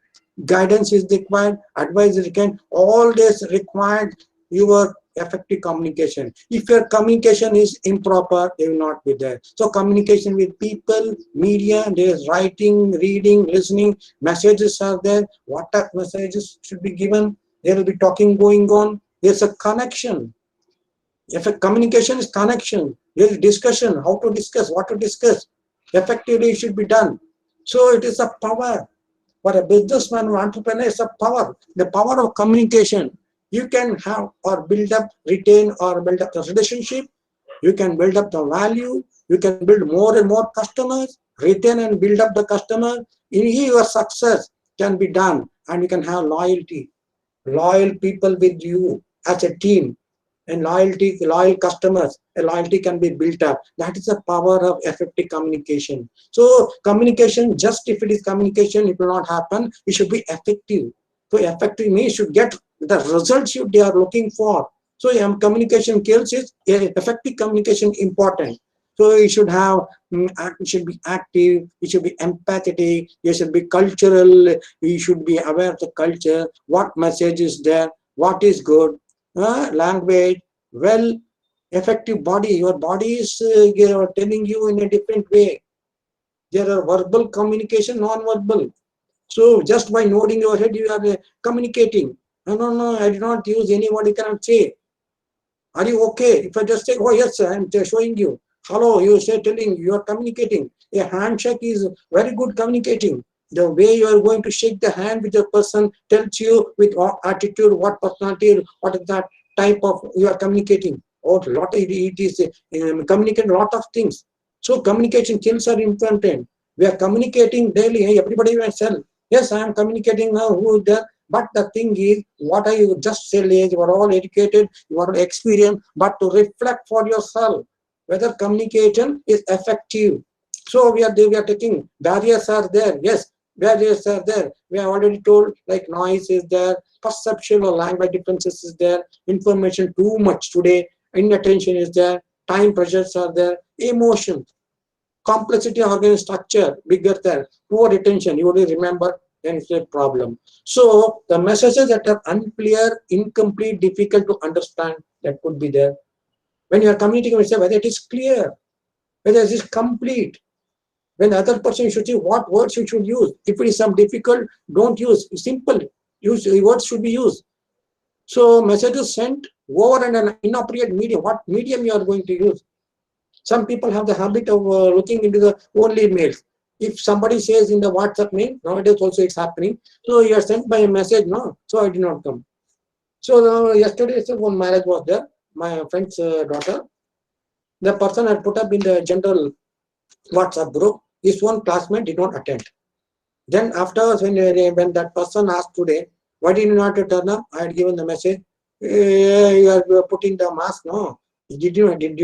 guidance is required, advice is required, all this required your effective communication. If your communication is improper, they will not be there. So communication with people, media, there is writing, reading, listening, messages are there. What type of messages should be given? There will be talking going on. There's a connection. If a communication is connection, there is discussion, how to discuss, what to discuss. Effectively it should be done. So it is a power. For a businessman or entrepreneur, it's a power. The power of communication. You can have or build up, retain or build up the relationship. You can build up the value. You can build more and more customers, retain and build up the customer. In your success can be done, and you can have loyalty. Loyal people with you as a team. And loyal customers, a loyalty can be built up. That is the power of effective communication. So communication, just if it is communication, it will not happen. It should be effective. So effective means you should get the results they are looking for. So communication skills is effective communication important. So you should have, it should be active, it should be empathetic, it should be cultural, you should be aware of the culture, what message is there, what is good. Language, well, effective body. Your body is telling you in a different way. There are verbal communication, non-verbal. So just by nodding your head, you are communicating. No, I did not use any word, you cannot say. Are you okay? If I just say, oh yes, I am showing you. Hello, you say telling, you are communicating. A handshake is very good communicating. The way you are going to shake the hand with the person tells you with what attitude, what personality, what is that type of you are communicating. Or it is communicating a lot of things. So communication skills are important. We are communicating daily. Hey, everybody will say, yes, I am communicating now. Who is there? But the thing is, what are you just saying? You are all educated, you are experienced, but to reflect for yourself whether communication is effective. So we are taking barriers are there. Yes, barriers are there. We have already told, like noise is there, perception or language differences is there, information too much today, inattention is there, time pressures are there, emotion, complexity of organic structure bigger there, poor retention, you only remember, then it's a problem. So the messages that are unclear, incomplete, difficult to understand, that could be there. When you are communicating with whether it is clear, whether it is complete. When the other person should say what words you should use. If it is some difficult, don't use. Simple, use words should be used. So messages sent over and an inappropriate medium. What medium you are going to use? Some people have the habit of looking into the only mails. If somebody says in the WhatsApp mail, nowadays also it's happening. So you are sent by a message, no, so I did not come. So yesterday, so one marriage was there, my friend's daughter. The person had put up in the general WhatsApp group, his one classmate did not attend. Then afterwards, when that person asked today, why did you not turn up? I had given the message, you are putting the mask, no. Didn't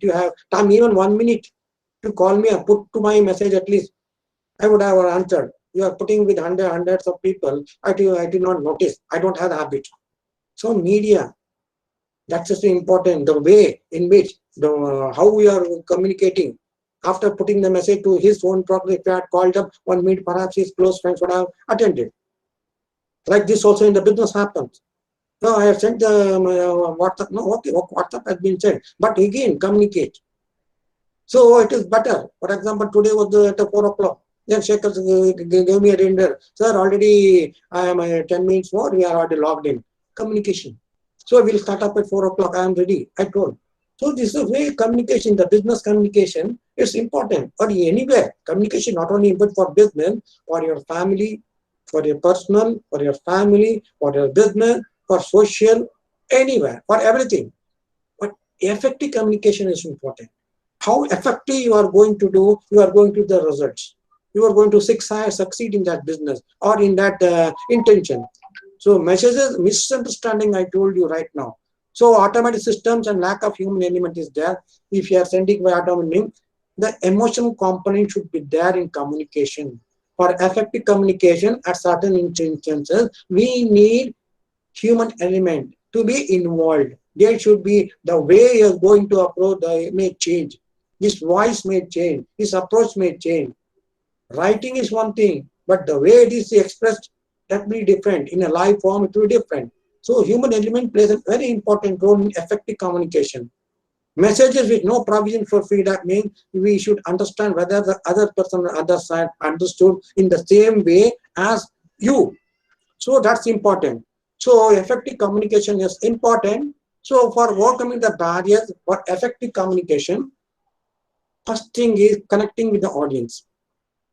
you have time, even 1 minute to call me or put to my message at least? I would have answered. You are putting with hundreds of people. I did not notice. I don't have the habit. So media, that's just important. The way in which, how we are communicating. After putting the message to his own property, if I had called up 1 minute, perhaps his close friends would have attended. Like this also in the business happens. No, I have sent the WhatsApp. No, okay, WhatsApp has been sent. But again, communicate. So it is better. For example, today was at 4 o'clock. Then Shekhar gave me a reminder. Sir, already I am 10 minutes more. We are already logged in. Communication. So we'll start up at 4 o'clock. I am ready. I told. So this is way communication, the business communication is important. Or anywhere, communication not only important for business, for your family, for your personal, for your family, for your business, for social, anywhere, for everything. But effective communication is important. How effective you are going to do, you are going to the results. You are going to succeed in that business or in that intention. So messages, misunderstanding, I told you right now. So automatic systems and lack of human element is there. If you are sending by automatic, the emotional component should be there in communication. For effective communication at certain instances, we need human element to be involved. There should be the way you are going to approach, may change. His voice may change. His approach may change. Writing is one thing, but the way it is expressed, that will be different. In a live form, it will be different. So human element plays a very important role in effective communication. Messages with no provision for feedback means we should understand whether the other person on the other side understood in the same way as you. So that's important. So effective communication is important. So for overcoming the barriers for effective communication, first thing is connecting with the audience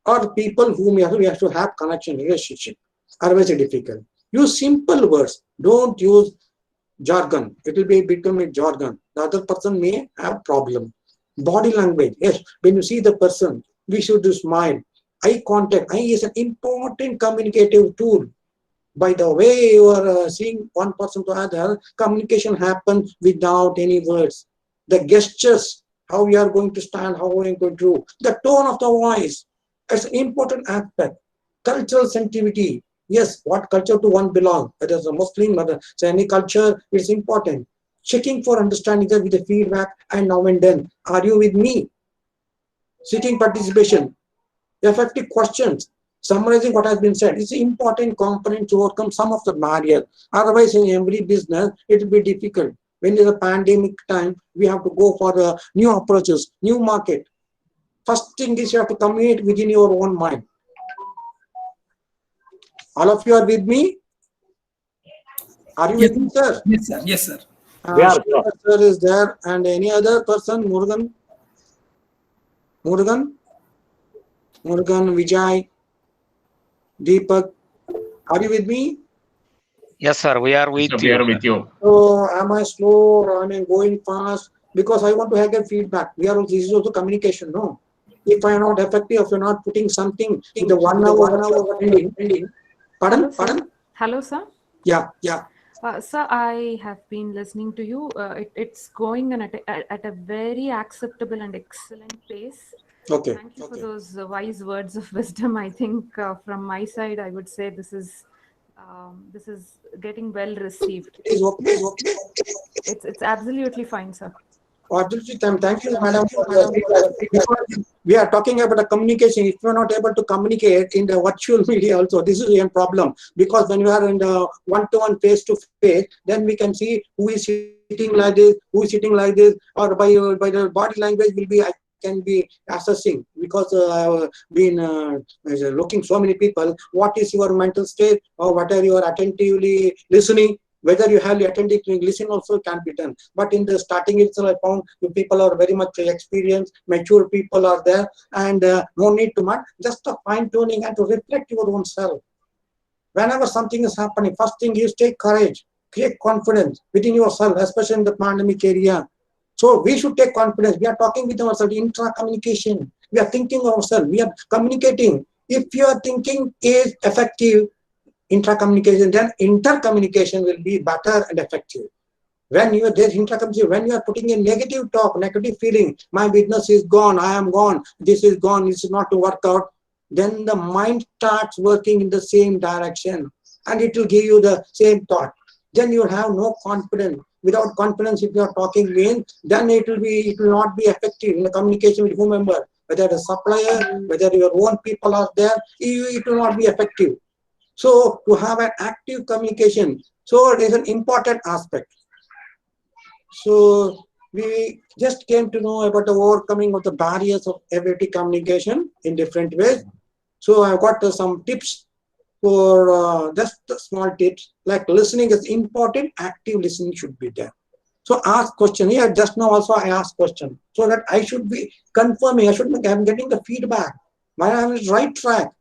or people whom we have to have connection, relationship. Otherwise it's difficult. Use simple words. Don't use jargon. It will become a jargon. The other person may have problem. Body language. Yes, when you see the person, we should smile. Eye contact. Eye is an important communicative tool. By the way you are seeing one person to other, communication happens without any words. The gestures, how we are going to stand, how we are going to do. The tone of the voice is an important aspect. Cultural sensitivity. Yes, what culture to one belong. Whether it's a Muslim, whether it's any culture, it's important. Checking for understanding with the feedback and now and then. Are you with me? Seeking participation. Effective questions. Summarizing what has been said is an important component to overcome some of the barriers. Otherwise, in every business, it will be difficult. When there's a pandemic time, we have to go for new approaches, new market. First thing is you have to communicate within your own mind. All of you are with me? Are you with me, sir? Yes, sir. Yes, sir. Sir is there, and any other person, Murugan, Vijay, Deepak, are you with me? Yes, sir. We are with We you. are with you. So am I slow or am I going fast? Because I want to have a feedback. This is also communication, no? If I am not effective, if you're not putting something in the 1 hour ending. Pardon? Hello, sir. Yeah. Sir, I have been listening to you. It's going at a very acceptable and excellent pace. Okay. Thank you for those wise words of wisdom. I think from my side, I would say this is getting well received. It is okay. It's absolutely fine, sir. Absolutely, thank you, madam. We are talking about the communication. If you are not able to communicate in the virtual media also, this is a problem. Because when we are in the one-to-one, face-to-face, then we can see who is sitting like this, or by the body language will be, I can be assessing. Because I've been looking so many people, what is your mental state, or what are you attentively listening? Whether you have attended listen also can be done. But in the starting itself, I found you people are very much experienced, mature people are there, and no need to much, just a fine tuning and to reflect your own self. Whenever something is happening, first thing is take courage, create confidence within yourself, especially in the pandemic area. So we should take confidence. We are talking with ourselves, intra-communication. We are thinking ourselves, we are communicating. If your thinking is effective, intra-communication, then inter-communication will be better and effective. When you are there, intra-communication, when you are putting a negative talk, negative feeling, my business is gone, I am gone, this is gone, this is not to work out, then the mind starts working in the same direction and it will give you the same thought. Then you have no confidence. Without confidence, if you are talking mean, then it will not be effective in the communication with whomever, whether the supplier, whether your own people are there, it will not be effective. So to have an active communication, so it is an important aspect. So we just came to know about the overcoming of the barriers of effective communication in different ways. So I've got some tips for just small tips, like listening is important, active listening should be there. So ask question. Here just now also I asked question, so that I should be confirming, I'm getting the feedback, whether I'm on the right track,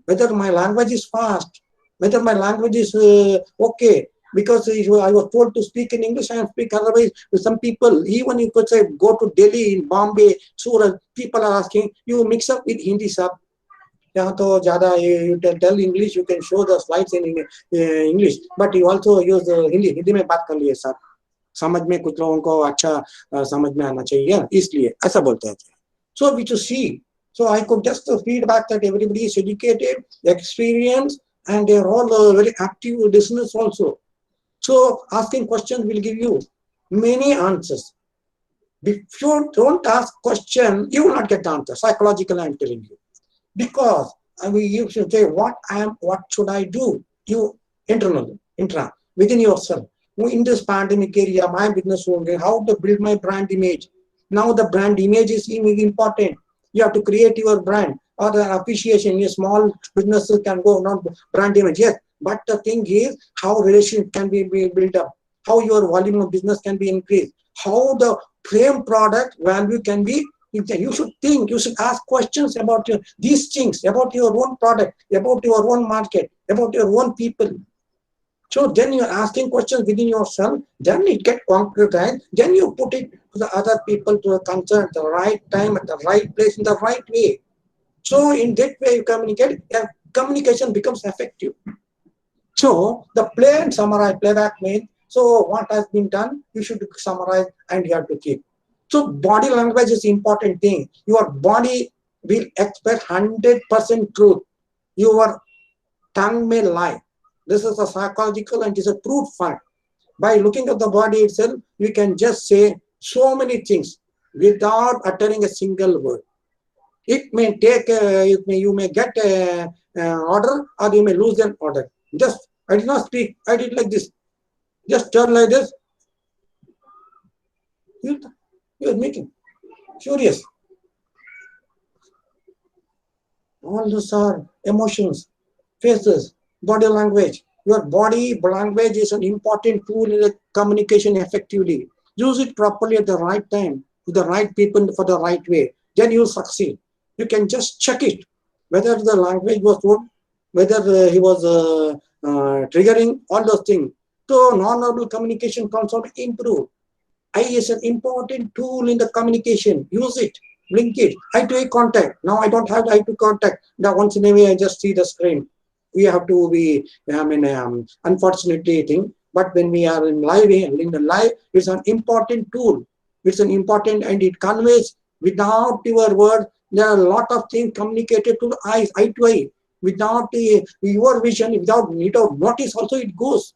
whether my language is fast, whether my language is okay. Because I was told to speak in English, I speak otherwise. Some people, even you could say, go to Delhi, in Bombay, Surat, people are asking, you mix up with Hindi, sir. You tell English, you can show the slides in English, but you also use Hindi. Hindi में बात कर लिए sir, समझ में कुछ लोगों को अच्छा समझ में आना चाहिए, इसलिए ऐसा बोलते हैं. So we to see. So I could just feedback that everybody is educated, experienced, and they are all very active listeners also. So asking questions will give you many answers. If you don't ask question, you will not get the answer. Psychologically, I'm telling you. Because you should say, what should I do? You internally, within yourself. In this pandemic area, my business, how to build my brand image. Now the brand image is important. You have to create your brand, or the appreciation. Your small businesses can go, not brand image, yes. But the thing is, how relationship can be built up, how your volume of business can be increased, how the frame product value can be. You should think, you should ask questions about these things, about your own product, about your own market, about your own people. So then you're asking questions within yourself, then it gets concretized, then you put it to the other people to the concern at the right time, at the right place, in the right way. So in that way you communicate, and communication becomes effective. So the play and summarize, playback means, so what has been done, you should summarize and you have to keep. So body language is important thing. Your body will expect 100% truth. Your tongue may lie. This is a psychological and it is a true fact. By looking at the body itself, you can just say so many things without uttering a single word. It may take, you may get an order, or you may lose an order. Just, I did not speak, I did like this. Just turn like this. You're making furious. All those are emotions, faces, body language. Your body language is an important tool in the communication effectively. Use it properly at the right time, with the right people for the right way. Then you'll succeed. You can just check it, whether the language was good, whether he was triggering, all those things. So non-verbal communication can also improve. Eye is an important tool in the communication. Use it, link it. Eye-to-eye contact. Now I don't have eye-to contact. Now once in a way I just see the screen. We have to be, unfortunately thing. But when we are in the live, it's an important tool. It's an important, and it conveys without your word. There are a lot of things communicated to the eyes, eye to eye. Without your vision, without notice, also it goes.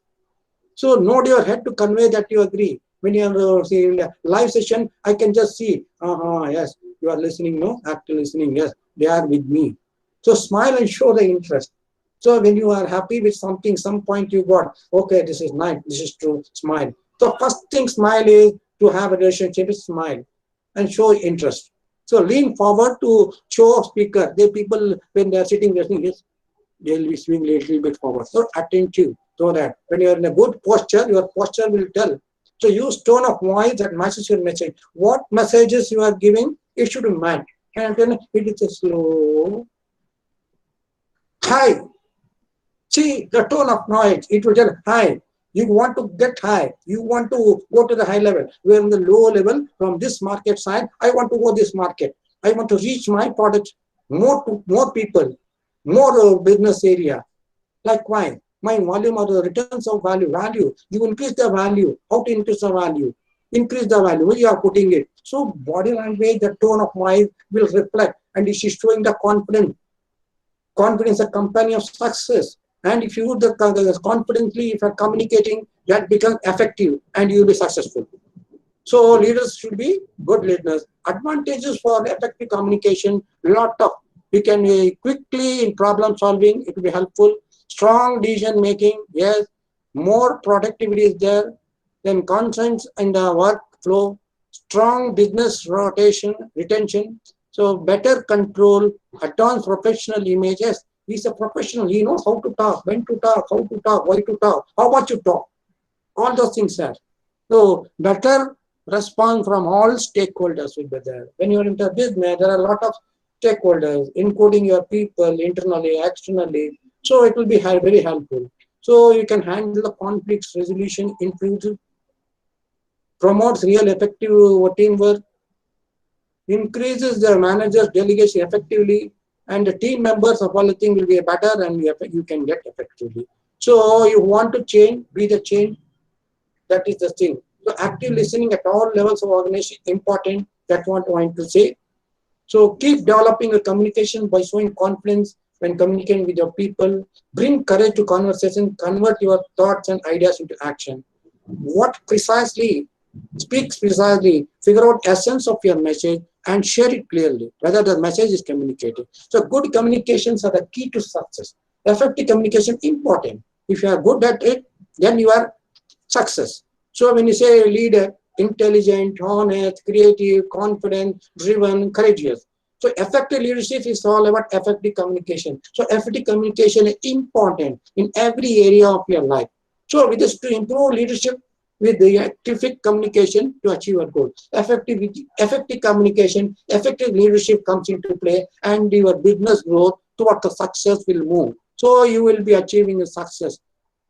So nod your head to convey that you agree. When you are in a live session, I can just see, yes, you are listening, no, active listening, yes, they are with me. So smile and show the interest. So when you are happy with something, some point you got, okay, this is nice, this is true, smile. So first thing smile is to have a relationship is smile and show interest. So lean forward to show speaker. The people, when they are sitting listening, yes, they will be swing a little bit forward. So attentive. So that when you are in a good posture, your posture will tell. So use tone of voice that matches your message. What messages you are giving, it should be match. And then it is a slow, high. See the tone of noise, it will tell high. You want to get high. You want to go to the high level. We are in the low level from this market side. I want to go this market. I want to reach my product more to more people, more business area. Likewise, my volume or the returns of value. You increase the value. How to increase the value? Increase the value. Where you are putting it. So body language, the tone of voice will reflect, and it is showing the confidence. Confidence is a company of success. And if you do the confidently, if you are communicating, that becomes effective and you will be successful. So leaders should be good leaders. Advantages for effective communication, lot of. You can quickly in problem solving, it will be helpful. Strong decision making, yes. More productivity is there. Then conscience in the workflow. Strong business retention. So better control, advanced professional images. He's a professional. He knows how to talk, when to talk, how to talk, why to talk, how much to talk. All those things are. So better response from all stakeholders will be there. When you're into business, there are a lot of stakeholders, including your people, internally, externally. So it will be very helpful. So you can handle the conflicts resolution, improves, promotes real effective teamwork, increases the manager's delegation effectively, and the team members of all the things will be better and you can get effectively. So you want to change, be the change. That is the thing. So active listening at all levels of organization important. That's what I want to say. So keep developing your communication by showing confidence when communicating with your people. Bring courage to conversation. Convert your thoughts and ideas into action. What precisely? Speak precisely. Figure out essence of your message and share it clearly, whether the message is communicated. So good communications are the key to success. Effective communication important. If you are good at it, then you are success. So when you say leader, intelligent, honest, creative, confident, driven, courageous. So effective leadership is all about effective communication. So effective communication is important in every area of your life. So with this to improve leadership with the effective communication to achieve a goal. Effective communication, effective leadership comes into play and your business growth towards the success will move. So you will be achieving a success.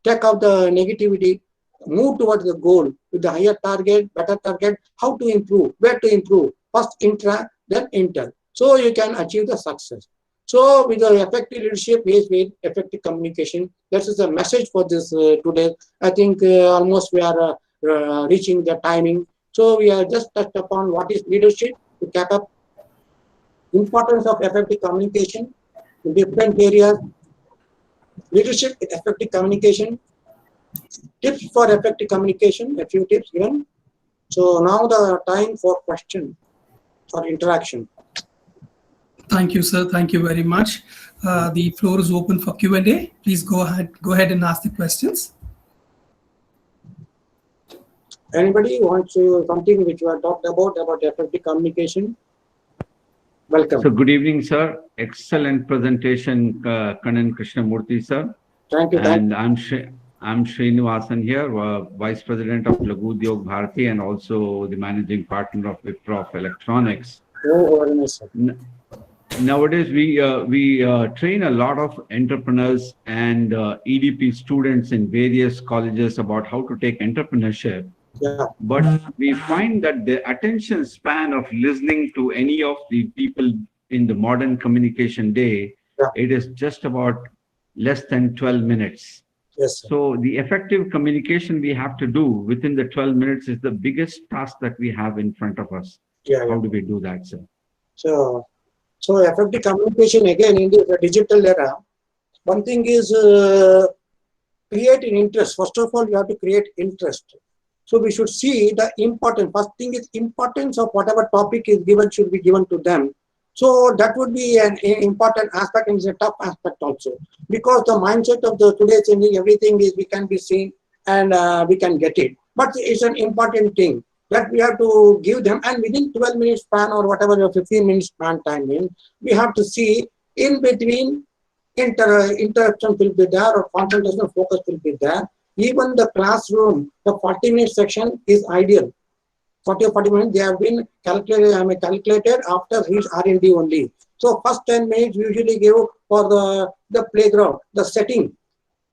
Take out the negativity, move towards the goal with the higher target, better target, how to improve, where to improve. First intra, then inter. So you can achieve the success. So with the effective leadership is with effective communication. That is the message for this today. I think almost we are reaching the timing. So we are just touched upon what is leadership to cap up importance of effective communication in different areas. Leadership with effective communication. Tips for effective communication, a few tips given. So now the time for question or interaction. Thank you, sir. Thank you very much. The floor is open for Q&A. Please go ahead and ask the questions. Anybody wants to something which we have talked about effective communication? Welcome. So good evening, sir. Excellent presentation, Kannan Krishnamurthy, sir. Thank you. And I'm Srinivasan here, Vice President of Laghu Udyog Bharati and also the Managing Partner of Wipro Electronics. Oh, very nice, sir. Nowadays, we train a lot of entrepreneurs and EDP students in various colleges about how to take entrepreneurship. Yeah. But we find that the attention span of listening to any of the people in the modern communication day, it is just about less than 12 minutes. Yes, sir. So the effective communication we have to do within the 12 minutes is the biggest task that we have in front of us. Yeah. How do we do that, sir? So effective communication again in the digital era. One thing is creating interest. First of all, you have to create interest. So we should see the importance. First thing is importance of whatever topic is given should be given to them. So that would be an important aspect and is a tough aspect also. Because the mindset of the today's changing, everything is we can be seen and we can get it. But it's an important thing that we have to give them, and within 12 minutes span or whatever your 15 minutes span time in, we have to see in between interruption will be there, or concentration focus will be there. Even the classroom, the 40-minute section is ideal. 40 minutes, they have been calculated after each R&D only. So first 10 minutes usually give for the playground, the setting,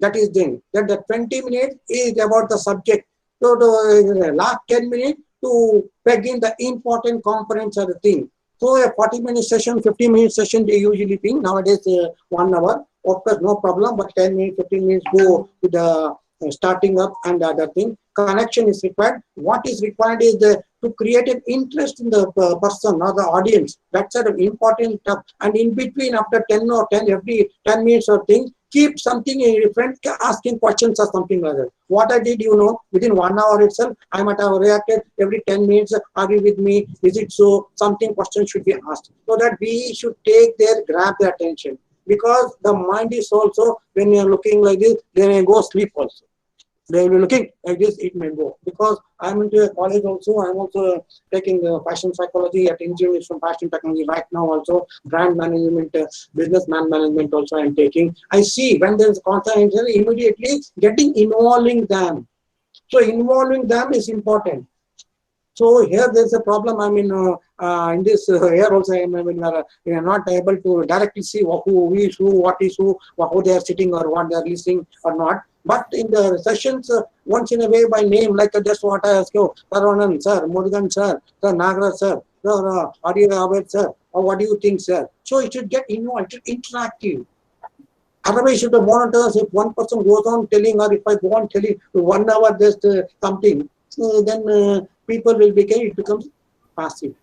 that is then. Then the 20 minutes is about the subject. So the last 10 minutes to peg in the important components of the thing. So a 40-minute session, 50-minute session, they usually think nowadays 1 hour. Of course, no problem, but 10 minutes, 15 minutes go to the starting up and the other thing. Connection is required. What is required is to create an interest in the person or the audience. That's an important stuff. And in between, after 10 or 10, every 10 minutes or thing, keep something different, asking questions or something like that. What I did, within 1 hour itself, I might have reacted every 10 minutes, agree with me, is it so? Something question should be asked. So that we should grab their attention. Because the mind is also, when you are looking like this, they may go sleep also. They will be looking like this, it may go. Because I'm into a college also, I'm also taking fashion psychology at engineering from fashion technology right now also, brand management, business management also I'm taking. I see when there is concentration, immediately involving them. So involving them is important. So here there is a problem. I mean, in this here also, we are not able to directly see who is who, what is who, how they are sitting or what they are listening or not. But in the sessions, once in a way by name, like just what I ask you, Saranand sir, Murugan sir, Sir Nagaraj sir, Sir Adi Abed sir, or what do you think, sir? So it should get interactive. Otherwise, it should be monotonous. If one person goes on telling, or if I go on telling 1 hour just something, then people will it becomes passive.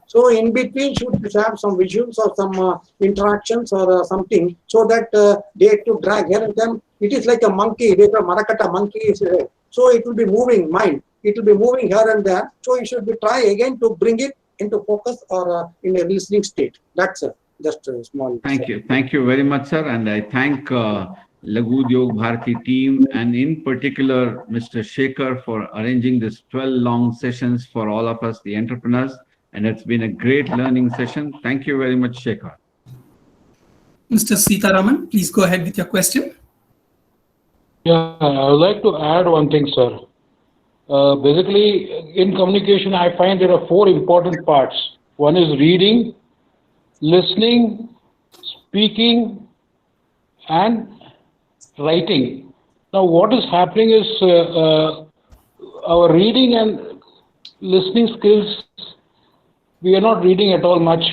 So in between should have some visuals or some interactions or something, so that they to drag here and then. It is like a monkey, there's a Marakata monkey is so it will be moving mind. It will be moving here and there. So you should be try again to bring it into focus or in a listening state. That's just a small. Thank you. Thank you very much, sir. And I thank Laghu Udyog Bharati team, and in particular, Mr. Shekhar, for arranging this 12 long sessions for all of us, the entrepreneurs. And it's been a great learning session. Thank you very much, Shekhar. Mr. Sitaraman, please go ahead with your question. Yeah, I would like to add one thing, sir. Basically, in communication, I find there are 4 important parts. One is reading, listening, speaking, and writing. Now, what is happening is our reading and listening skills, we are not reading at all much.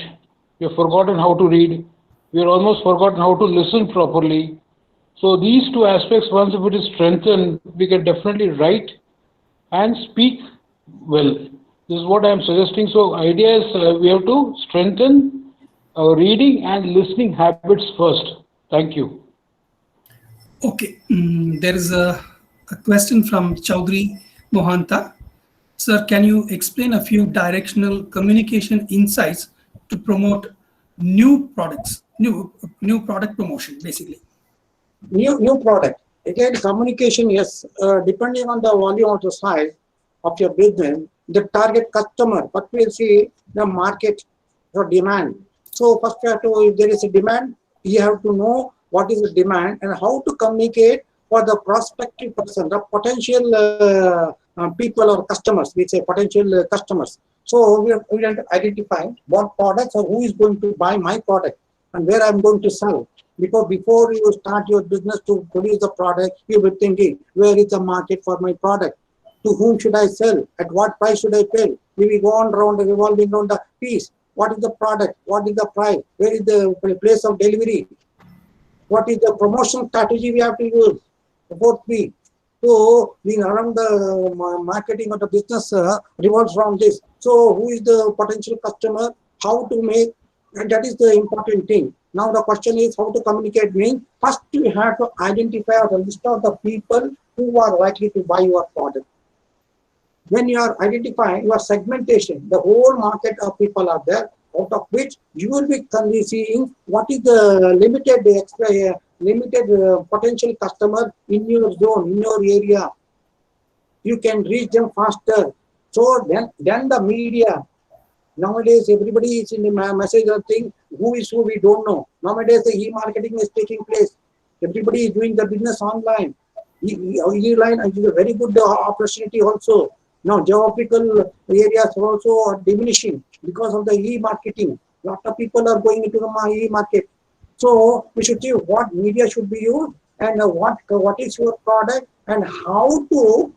We have forgotten how to read. We are almost forgotten how to listen properly. So these 2 aspects, once if it is strengthened, we can definitely write and speak well. This is what I am suggesting. So idea is we have to strengthen our reading and listening habits first. Thank you. Okay, there is a question from Chaudhry Mohanta. Sir, can you explain a few directional communication insights to promote new products, new product promotion, basically? New product. Again, communication, yes, depending on the volume of the size of your business, the target customer, but we'll see the market or demand. So first you have to, if there is a demand, you have to know what is the demand and how to communicate for the prospective person, the potential people or customers, we say potential customers. So we have to identify what products or who is going to buy my product and where I'm going to sell. Because before you start your business to produce the product, you will be thinking, where is the market for my product? To whom should I sell? At what price should I pay? We will go on around revolving around the piece. What is the product? What is the price? Where is the place of delivery? What is the promotion strategy we have to use? The 4th P. So, being around the marketing of the business revolves around this. So, who is the potential customer? How to make? And that is the important thing. Now the question is how to communicate. Means first you have to identify the list of the people who are likely to buy your product. When you are identifying your segmentation, the whole market of people are there, out of which you will be seeing what is the limited potential customer in your zone, in your area. You can reach them faster. So then the media. Nowadays, everybody is in the message of thing. Who is who we don't know. Nowadays, the e-marketing is taking place. Everybody is doing the business online. E-line is a very good opportunity also. Now, geographical areas also are diminishing because of the e-marketing. Lot of people are going into the e-market. So we should see what media should be used and what is your product and how to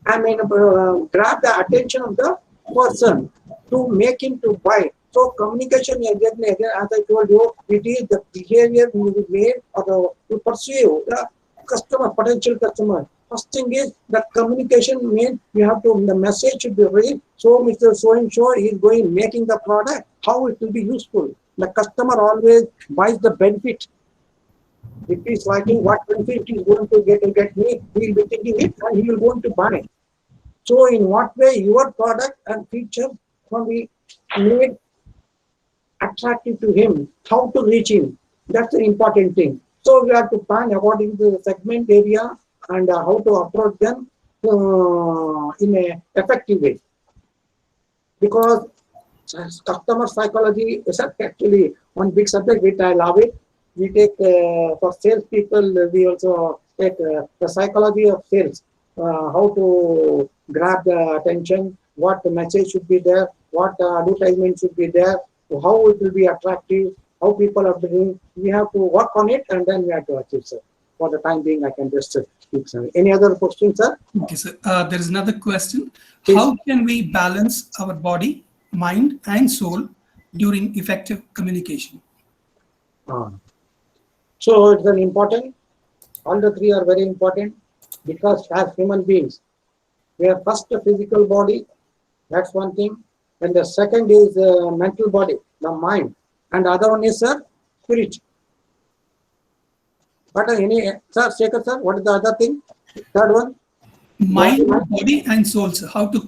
grab the attention of the person to make him to buy. So communication, again, as I told you, it is the behavior you made or to pursue the customer, potential customer. First thing is the communication means you have to, the message should be read. So Mr. So-and-so is going, making the product, how it will be useful. The customer always buys the benefit. If he's liking what benefit he's going to get me, he will be thinking it and he will going to buy it. So in what way your product and feature can be made attractive to him, how to reach him, that's the important thing. So we have to plan according to the segment area and how to approach them in a effective way. Because customer psychology is actually one big subject which I love it. We take for sales people, we also take the psychology of sales, how to grab the attention, what the message should be there, what advertisement should be there, how it will be attractive, how people are doing. We have to work on it and then we have to achieve, sir. For the time being, I can just speak, sir. Any other questions, sir? Okay, sir. There is another question. Please. How can we balance our body, mind, and soul during effective communication? So it's an important, all the three are very important because as human beings, we have first the physical body, that's one thing. And the second is mental body, the mind. And the other one is spirit. What are any, sir, Shekhar, sir, what is the other thing? Third one? Mind, body, and soul, sir. How to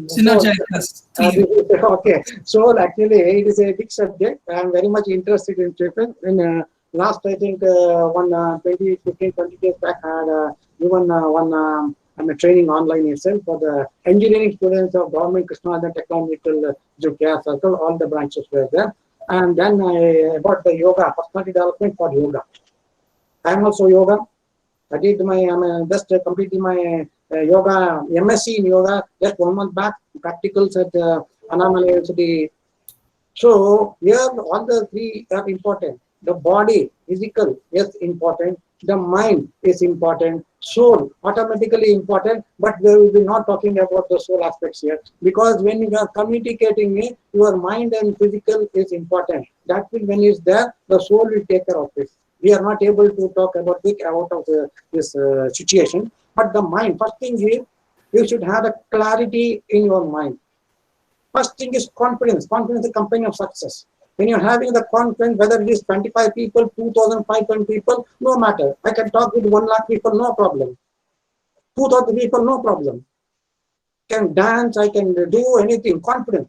synergize this three? Okay, so actually it is a big subject. I am very much interested in treatment. In last, I think, 20, 15, 20 days back, I had given one I'm a training online itself for the engineering students of government Krishnamurthy Technological Circle. All the branches were there. And then I got the yoga, personality development for yoga. I am also yoga. I did my, just completing my yoga, MSc in yoga just 1 month back, practicals at Anna University. So here all the three are important. The body, physical, yes, important. The mind is important. Soul, automatically important. But we will be not talking about the soul aspects here. Because when you are communicating it, your mind and physical is important. That will, when it's there, the soul will take care of it. We are not able to talk about it out of this situation. But the mind, first thing is, you should have a clarity in your mind. First thing is confidence. Confidence is the company of success. When you're having the confidence, whether it is 25 people, 2,500 people, no matter. I can talk with 1 lakh people, no problem. 2,000 people, no problem. Can dance, I can do anything, confident.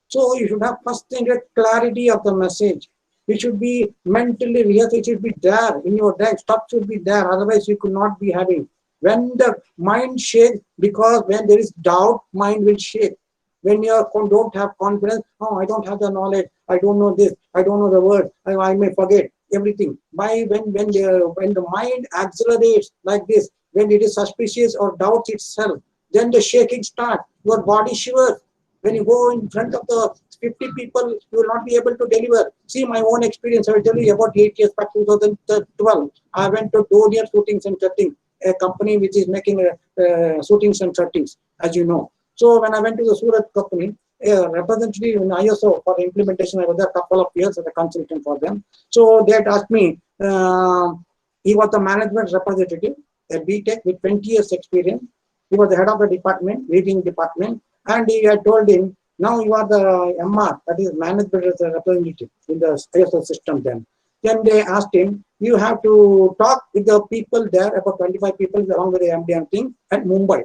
So you should have first thing, a clarity of the message. It should be mentally rehearsed, it should be there in your deck, stuff should be there, otherwise you could not be having. When the mind shakes, because when there is doubt, mind will shake. When you don't have confidence, oh, I don't have the knowledge, I don't know this, I don't know the word, I may forget everything. When the mind accelerates like this, when it is suspicious or doubts itself, then the shaking starts, your body shivers. When you go in front of the 50 people, you will not be able to deliver. See my own experience, I will tell you about 8 years back, 2012. I went to Donier Shootings and Settings, a company which is making shootings and settings, as you know. So when I went to the Surat company, representative in ISO for implementation, I was there a couple of years as a consultant for them. So they had asked me, he was the management representative, a BTech with 20 years experience. He was the head of the department, leading department. And he had told him, now you are the MR, that is management representative in the ISO system then. Then they asked him, you have to talk with the people there, about 25 people along with the MD and thing at Mumbai.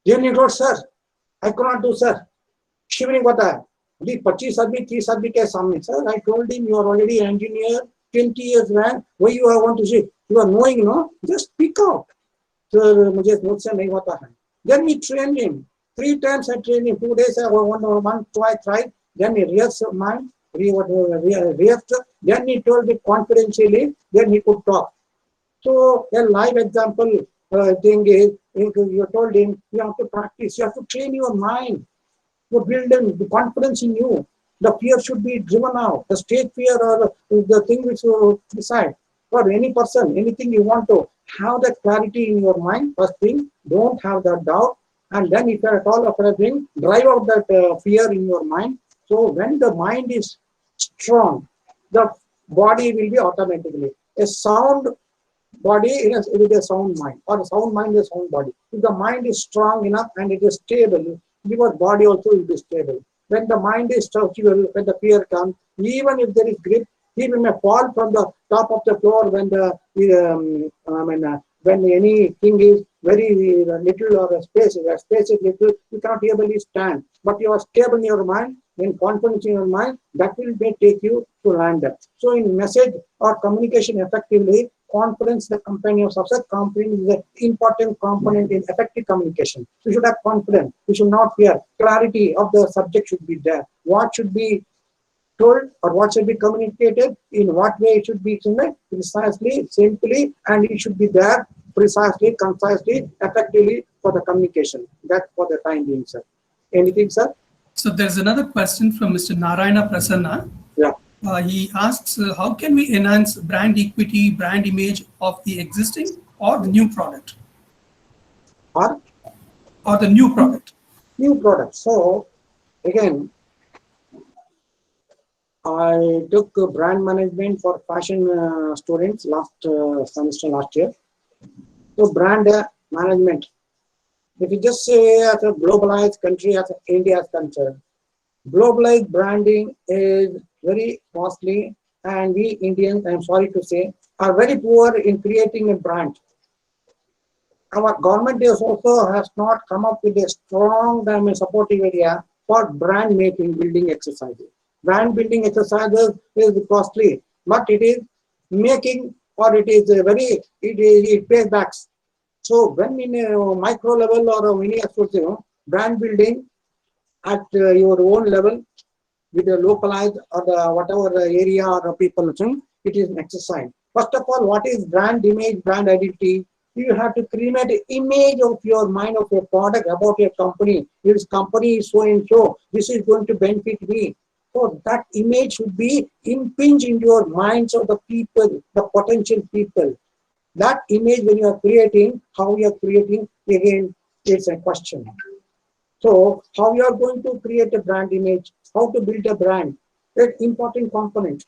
Then he wrote, sir, I could not do, sir. Shivering what I 25 आदमी 30 आदमी के सामने, sir. I told him you are already an engineer, 20 years back. Why you want to say? You are knowing, no? Just speak out. Sir, मुझे मुझसे नहीं होता है. Then we trained him. 3 times I train him, 2 days, one month, twice, right? Then he rehearsed mind, rehearsed, then he told it confidentially, then he could talk. So a live example thing is, you told him, you have to practice, you have to train your mind, to build the confidence in you. The fear should be driven out. The stage fear or the thing which you decide. For any person, anything you want to have that clarity in your mind, first thing, don't have that doubt. And then if you're at all of a thing, drive out that fear in your mind. So when the mind is strong, the body will be automatically. A sound body with a sound mind, or a sound mind is a sound body. If the mind is strong enough and it is stable, your body also will be stable. When the mind is structural, when the fear comes, even if there is grip, he may fall from the top of the floor when when anything is very little or a space is little, you cannot able stand. But you are stable in your mind, when confidence in your mind, that will take you to land up. So in message or communication effectively, confidence, the companion of success, confidence is an important component in effective communication. You should have confidence. You should not fear. Clarity of the subject should be there. What should be told or what should be communicated, in what way it should be precisely, simply, and it should be there precisely, concisely, effectively for the communication. That's for the time being, sir. Anything, sir? So there's another question from Mr. Narayana Prasanna. Yeah. He asks, how can we enhance brand equity, brand image of the existing or the new product? Or the new product. New product. So again, I took brand management for fashion students last semester last year. So brand management. If you just say as a globalized country, as India is concerned, globalized branding is very costly, and we Indians, I'm sorry to say, are very poor in creating a brand. Our government is also has not come up with a strong supportive area for brand making building exercises. Brand building exercises is costly, but it is making, or it is it pays back. So when in a micro level or a mini brand building at your own level with a localized or the whatever area or people, it is an exercise. First of all, what is brand image, brand identity? You have to create an image of your mind, of your product, about your company. This company is so and so. This is going to benefit me. So that image should be impinged into your minds of the people, the potential people. That image, when you are creating, how you are creating, again, it's a question. So how you are going to create a brand image, how to build a brand, an important component.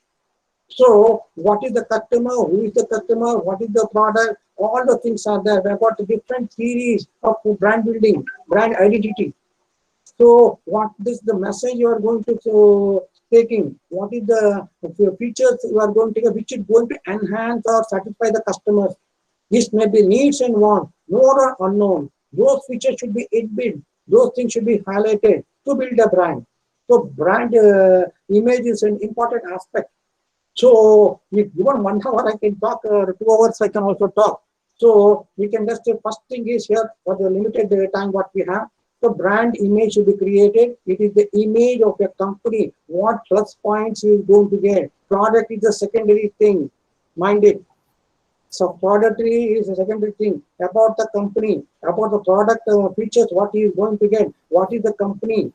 So what is the customer, who is the customer, what is the product, all the things are there. We've got different theories of brand building, brand identity. So what is the message you are going to taking? What is the features you are going to take, which is going to enhance or satisfy the customers? This may be needs and wants, known or unknown. Those features should be inbuilt. Those things should be highlighted to build a brand. So brand image is an important aspect. So if given 1 hour, I can talk, 2 hours, I can also talk. So we can just, first thing is here, for the limited time what we have, the brand image should be created. It is the image of a company. What plus points you is going to get. Product is the secondary thing. Mind it. So product is a secondary thing. About the company, about the product features, what he is going to get. What is the company?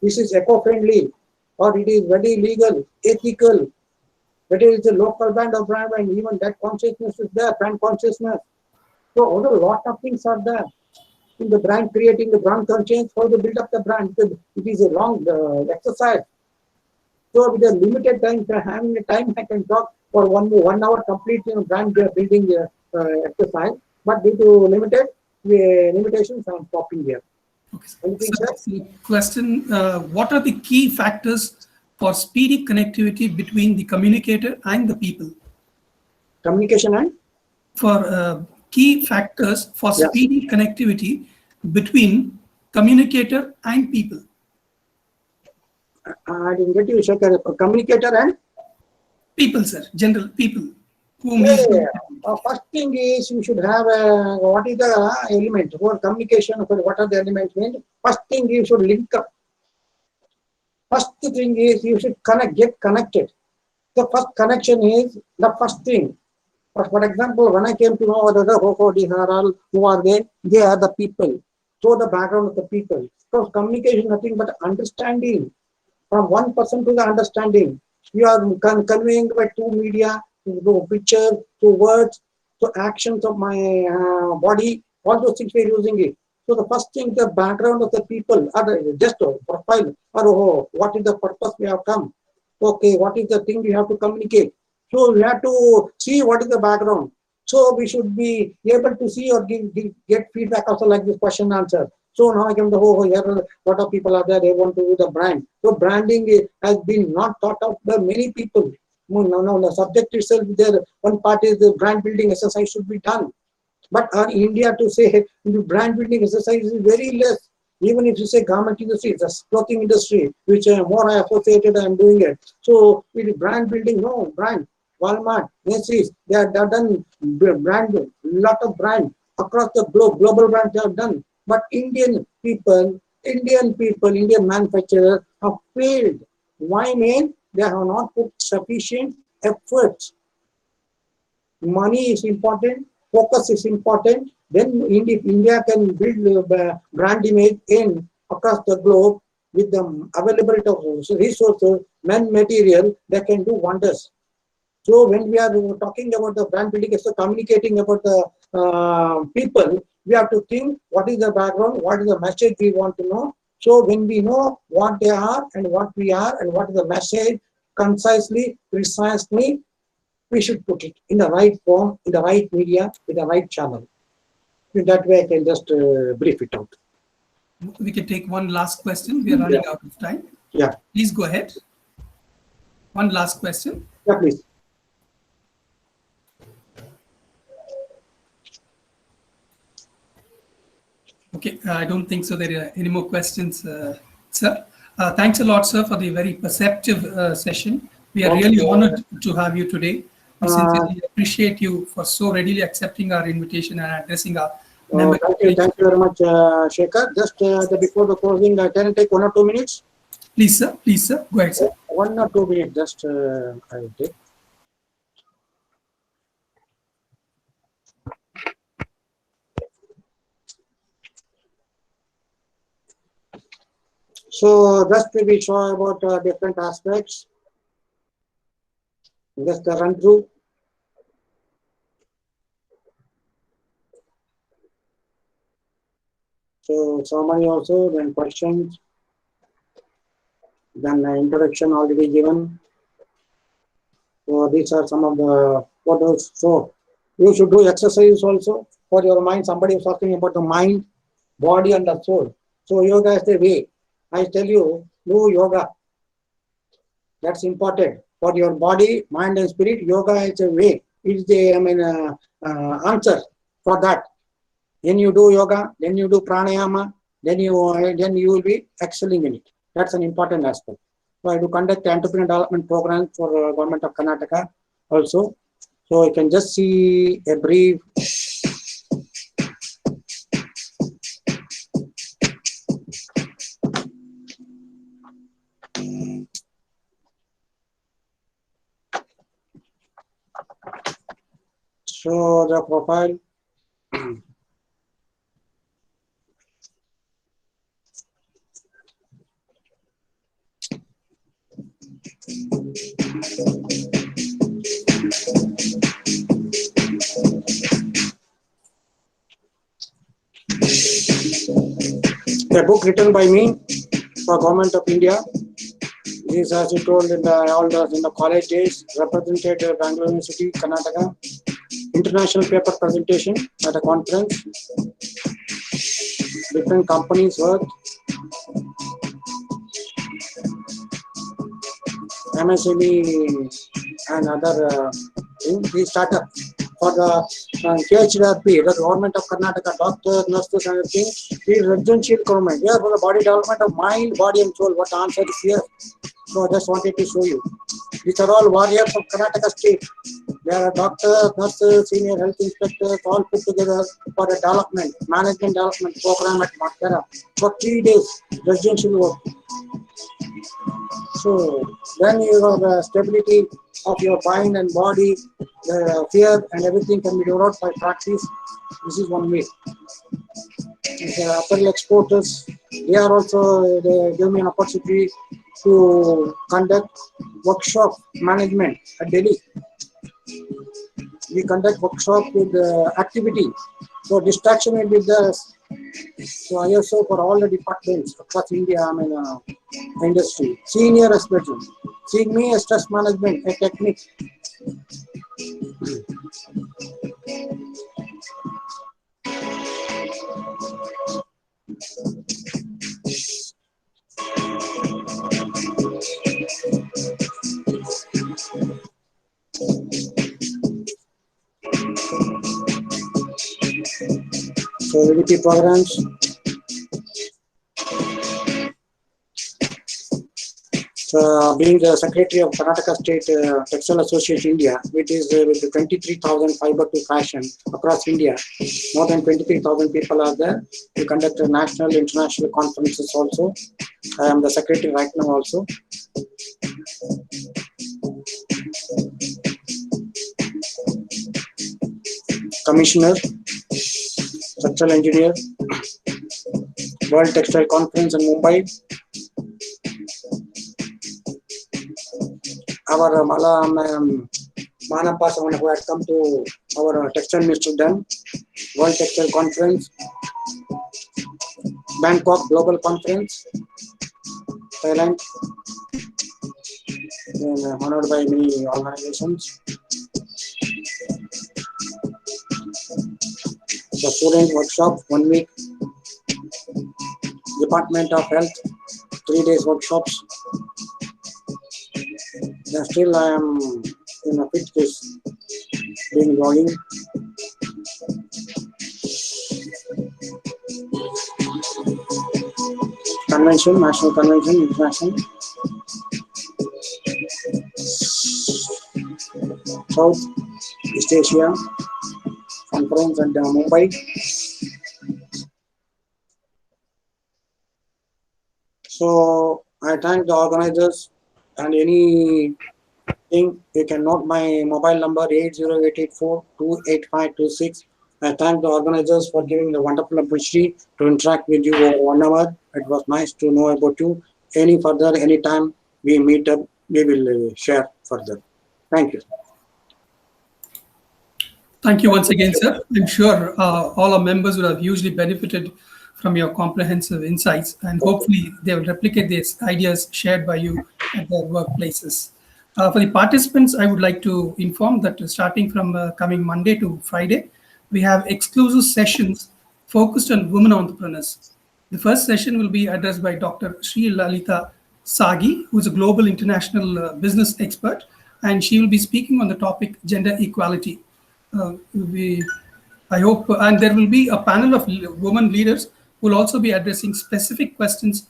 This is eco-friendly, or it is very legal, ethical. That is a local brand or brand, and even that consciousness is there, brand consciousness. So a lot of things are there in the brand, creating the brand conscience, how to build up the brand. It is a long exercise. So with a limited time, having a time, I can talk for 1 hour complete brand building exercise. But due to limitations, I'm stopping here. Okay. Anything, So, sir? question, what are the key factors for speedy connectivity between the communicator and the people? Communication and? For key factors for Yes. speedy connectivity between communicator and people. I didn't get you, Shekhar. Communicator and? People, sir. General people. whom he is Yeah. First thing is you should have a, what is the element for communication? What are the elements? Mean? First thing you should link up. First thing is you should get connected. The first connection is the first thing. For example, when I came to know whether the these are all who are they? They are the people. So the background of the people. So communication is nothing but understanding. From one person to the understanding. You are conveying by two media, to picture, to words, to actions of my body. All those things we are using it. So the first thing, the background of the people, or just a profile, or what is the purpose we have come. Okay, what is the thing we have to communicate? So we have to see what is the background. So we should be able to see or get feedback also like this question answer. So now I come to here a lot of people are there, they want to do the brand. So branding has been not thought of by many people. No, the subject itself there, one part is the brand building exercise should be done. But in India to say the brand building exercise is very less. Even if you say garment industry, the clothing industry, which more I associated, I am doing it. So with brand building, no brand. Walmart, Macy's, they have done brand, lot of brand across the globe, global brands they have done. But Indian manufacturers have failed. Why, man? They have not put sufficient efforts. Money is important, focus is important. Then India can build brand image in across the globe with the availability of resources, material, they can do wonders. So when we are talking about the brand building, so communicating about the people, we have to think what is the background, what is the message we want to know. So when we know what they are and what we are and what is the message, concisely, precisely, we should put it in the right form, in the right media, in the right channel. In that way, I can just brief it out. We can take one last question. We are running out of time. Yeah. Please go ahead. One last question. Yeah, please. Okay, I don't think so there are any more questions, sir. Thanks a lot, sir, for the very perceptive session. We are really honored to have you today. We sincerely appreciate you for so readily accepting our invitation and addressing our members. Thank you very much, Shekhar. Just before the closing, can I take 1 or 2 minutes? Please, sir. Please, sir. Go ahead, sir. 1 or 2 minutes, just I will take. So just to be sure about different aspects, just the run through. So summary also, then questions, then introduction already given. So these are some of the photos. So you should do exercise also for your mind. Somebody was talking about the mind, body, and the soul. So yoga is the way. I tell you, do yoga. That's important for your body, mind, and spirit. Yoga is a way. It's the answer for that. Then you do yoga, then you do pranayama, then you will be excelling in it. That's an important aspect. So I do conduct entrepreneur development programs for government of Karnataka also. So you can just see a brief. So the profile. A book written by me for Government of India. This, as you told in the college days, represented Bangalore University, Karnataka. International paper presentation at a conference. Different companies work. MSME and other things. We started for the KHRP, the government of Karnataka, doctors, nurses, and everything. We residential government. Here for the body development of mind, body, and soul. What the answer is here? So I just wanted to show you. These are all warriors of Karnataka state. They are doctors, nurses, senior health inspectors, all put together for a management development program at Makara for 3 days, residential work. So then your stability of your mind and body, the fear and everything can be developed by practice. This is one way. The apparel exporters, they give me an opportunity to conduct workshop management at Delhi. We conduct workshop with activity. So distraction will be there. So ISO for all the departments across India, industry. Senior expertise. Seeing me as stress management, a technique. So ADP programs. Being the secretary of Karnataka State Textile Association India, it is with 23,000 fiber to fashion across India. More than 23,000 people are there. We conduct national, international conferences also. I am the secretary right now also. Commissioner, structural engineer, World Textile Conference in Mumbai. Our Manapa, someone who had come to our textile minister done, World Textile Conference, Bangkok Global Conference, Thailand, honored by many organizations. The student workshop, 1 week. Department of Health, 3 days workshops. And still I am in a fit case doing blogging. Convention, national convention, international. South East Asia Conference at Mumbai. So I thank the organizers, and anything you can note my mobile number 80884-28526. I thank the organizers for giving the wonderful opportunity to interact with you over 1 hour. It was nice to know about you. Any further, anytime we meet up, we will share further. Thank you. Thank you once again, sir. I'm sure all our members would have hugely benefited from your comprehensive insights, and hopefully they will replicate these ideas shared by you at their workplaces. For the participants, I would like to inform that starting from coming Monday to Friday, we have exclusive sessions focused on women entrepreneurs. The first session will be addressed by Dr. Shri Sagi, who is a global international business expert, and she will be speaking on the topic gender equality. I hope, and there will be a panel of women leaders who will also be addressing specific questions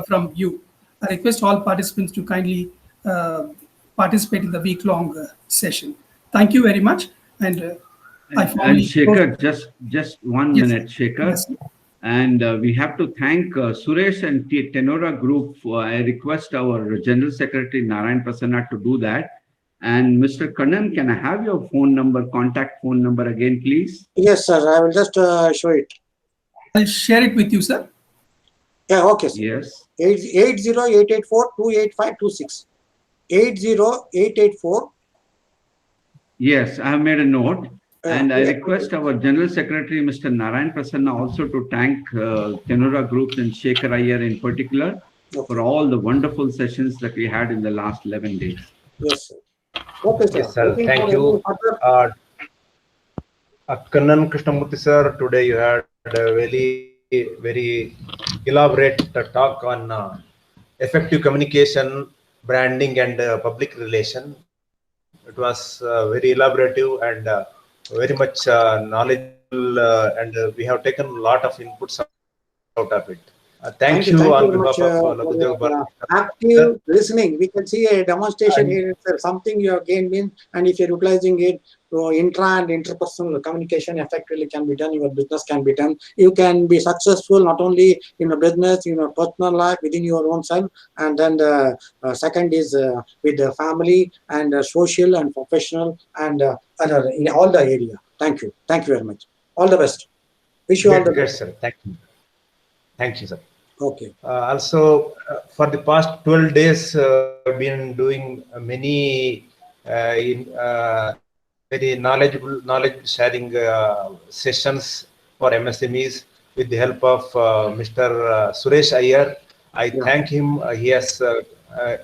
from you. I request all participants to kindly participate in the week-long session. Thank you very much. And Shekhar, just 1 Yes, minute, Shekhar. yes. And we have to thank Suresh and Tenora Group. I request our General Secretary Narayan Prasanna to do that. And Mr. Kannan, can I have your phone number, contact phone number again, please? Yes, sir. I will just show it. I'll share it with you, sir. Yeah, okay, sir. Yes. 80884-28526. 80884. Yes, I have made a note. And I request our General Secretary, Mr. Narayan Prasanna, also to thank Tenora Groups and Shekhar Iyer in particular for all the wonderful sessions that we had in the last 11 days. Yes, sir. Okay, sir. Yes, sir. Thank you. Kannan Krishnamurthy, sir, today you had a very elaborate talk on effective communication, branding, and public relation. It was very elaborative and very much knowledgeable, and we have taken a lot of inputs out of it. Thank you Thank on you very much behalf of for Lagudhyog your Bharati. active listening. We can see a demonstration here. It's something you have gained in, and if you're utilizing it, intra and interpersonal communication effectively can be done. Your business can be done. You can be successful not only in your business, in your personal life, within your own self, and then the second is with the family and social and professional and other in all the area. Thank you. Thank you very much. All the best. Wish you all the Great, best. sir. Thank you. Thank you, sir. Okay. Also, for the past 12 days, I've been doing many very knowledge sharing sessions for MSMEs with the help of Mr. Suresh Iyer. I thank him. He has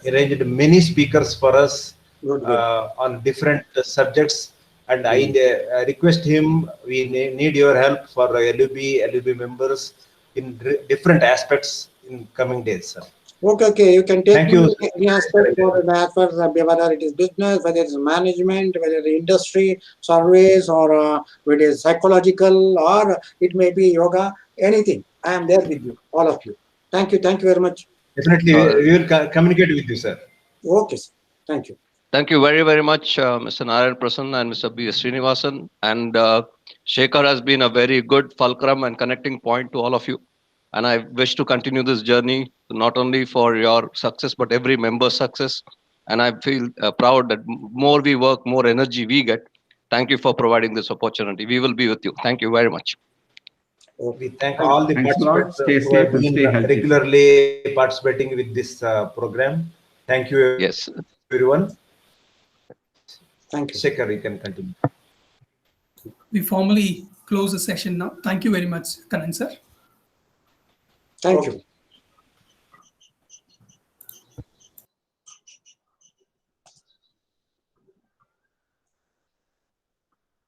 arranged many speakers for us Good. on different subjects. And I request him, we need your help for LUB members in different aspects in coming days, sir. Okay. You can take Thank you. any aspect for whether it is business, whether it is management, whether it is industry, surveys, or whether it is psychological, or it may be yoga, anything. I am there with you, all of you. Thank you. Thank you very much. Definitely, we will communicate with you, sir. Okay, sir. Thank you. Thank you very, very much, Mr. Narayan Prasanna and Mr. B. Srinivasan. And Shekhar has been a very good fulcrum and connecting point to all of you. And I wish to continue this journey, not only for your success, but every member's success. And I feel proud that more we work, more energy we get. Thank you for providing this opportunity. We will be with you. Thank you very much. We thank all the Thanks a lot. participants Stay who safe have and been stay healthy. regularly participating with this program. Thank you, Yes. everyone. Thank you. Shekhar, you can continue. We formally close the session now. Thank you very much, Kannan sir. Thank you.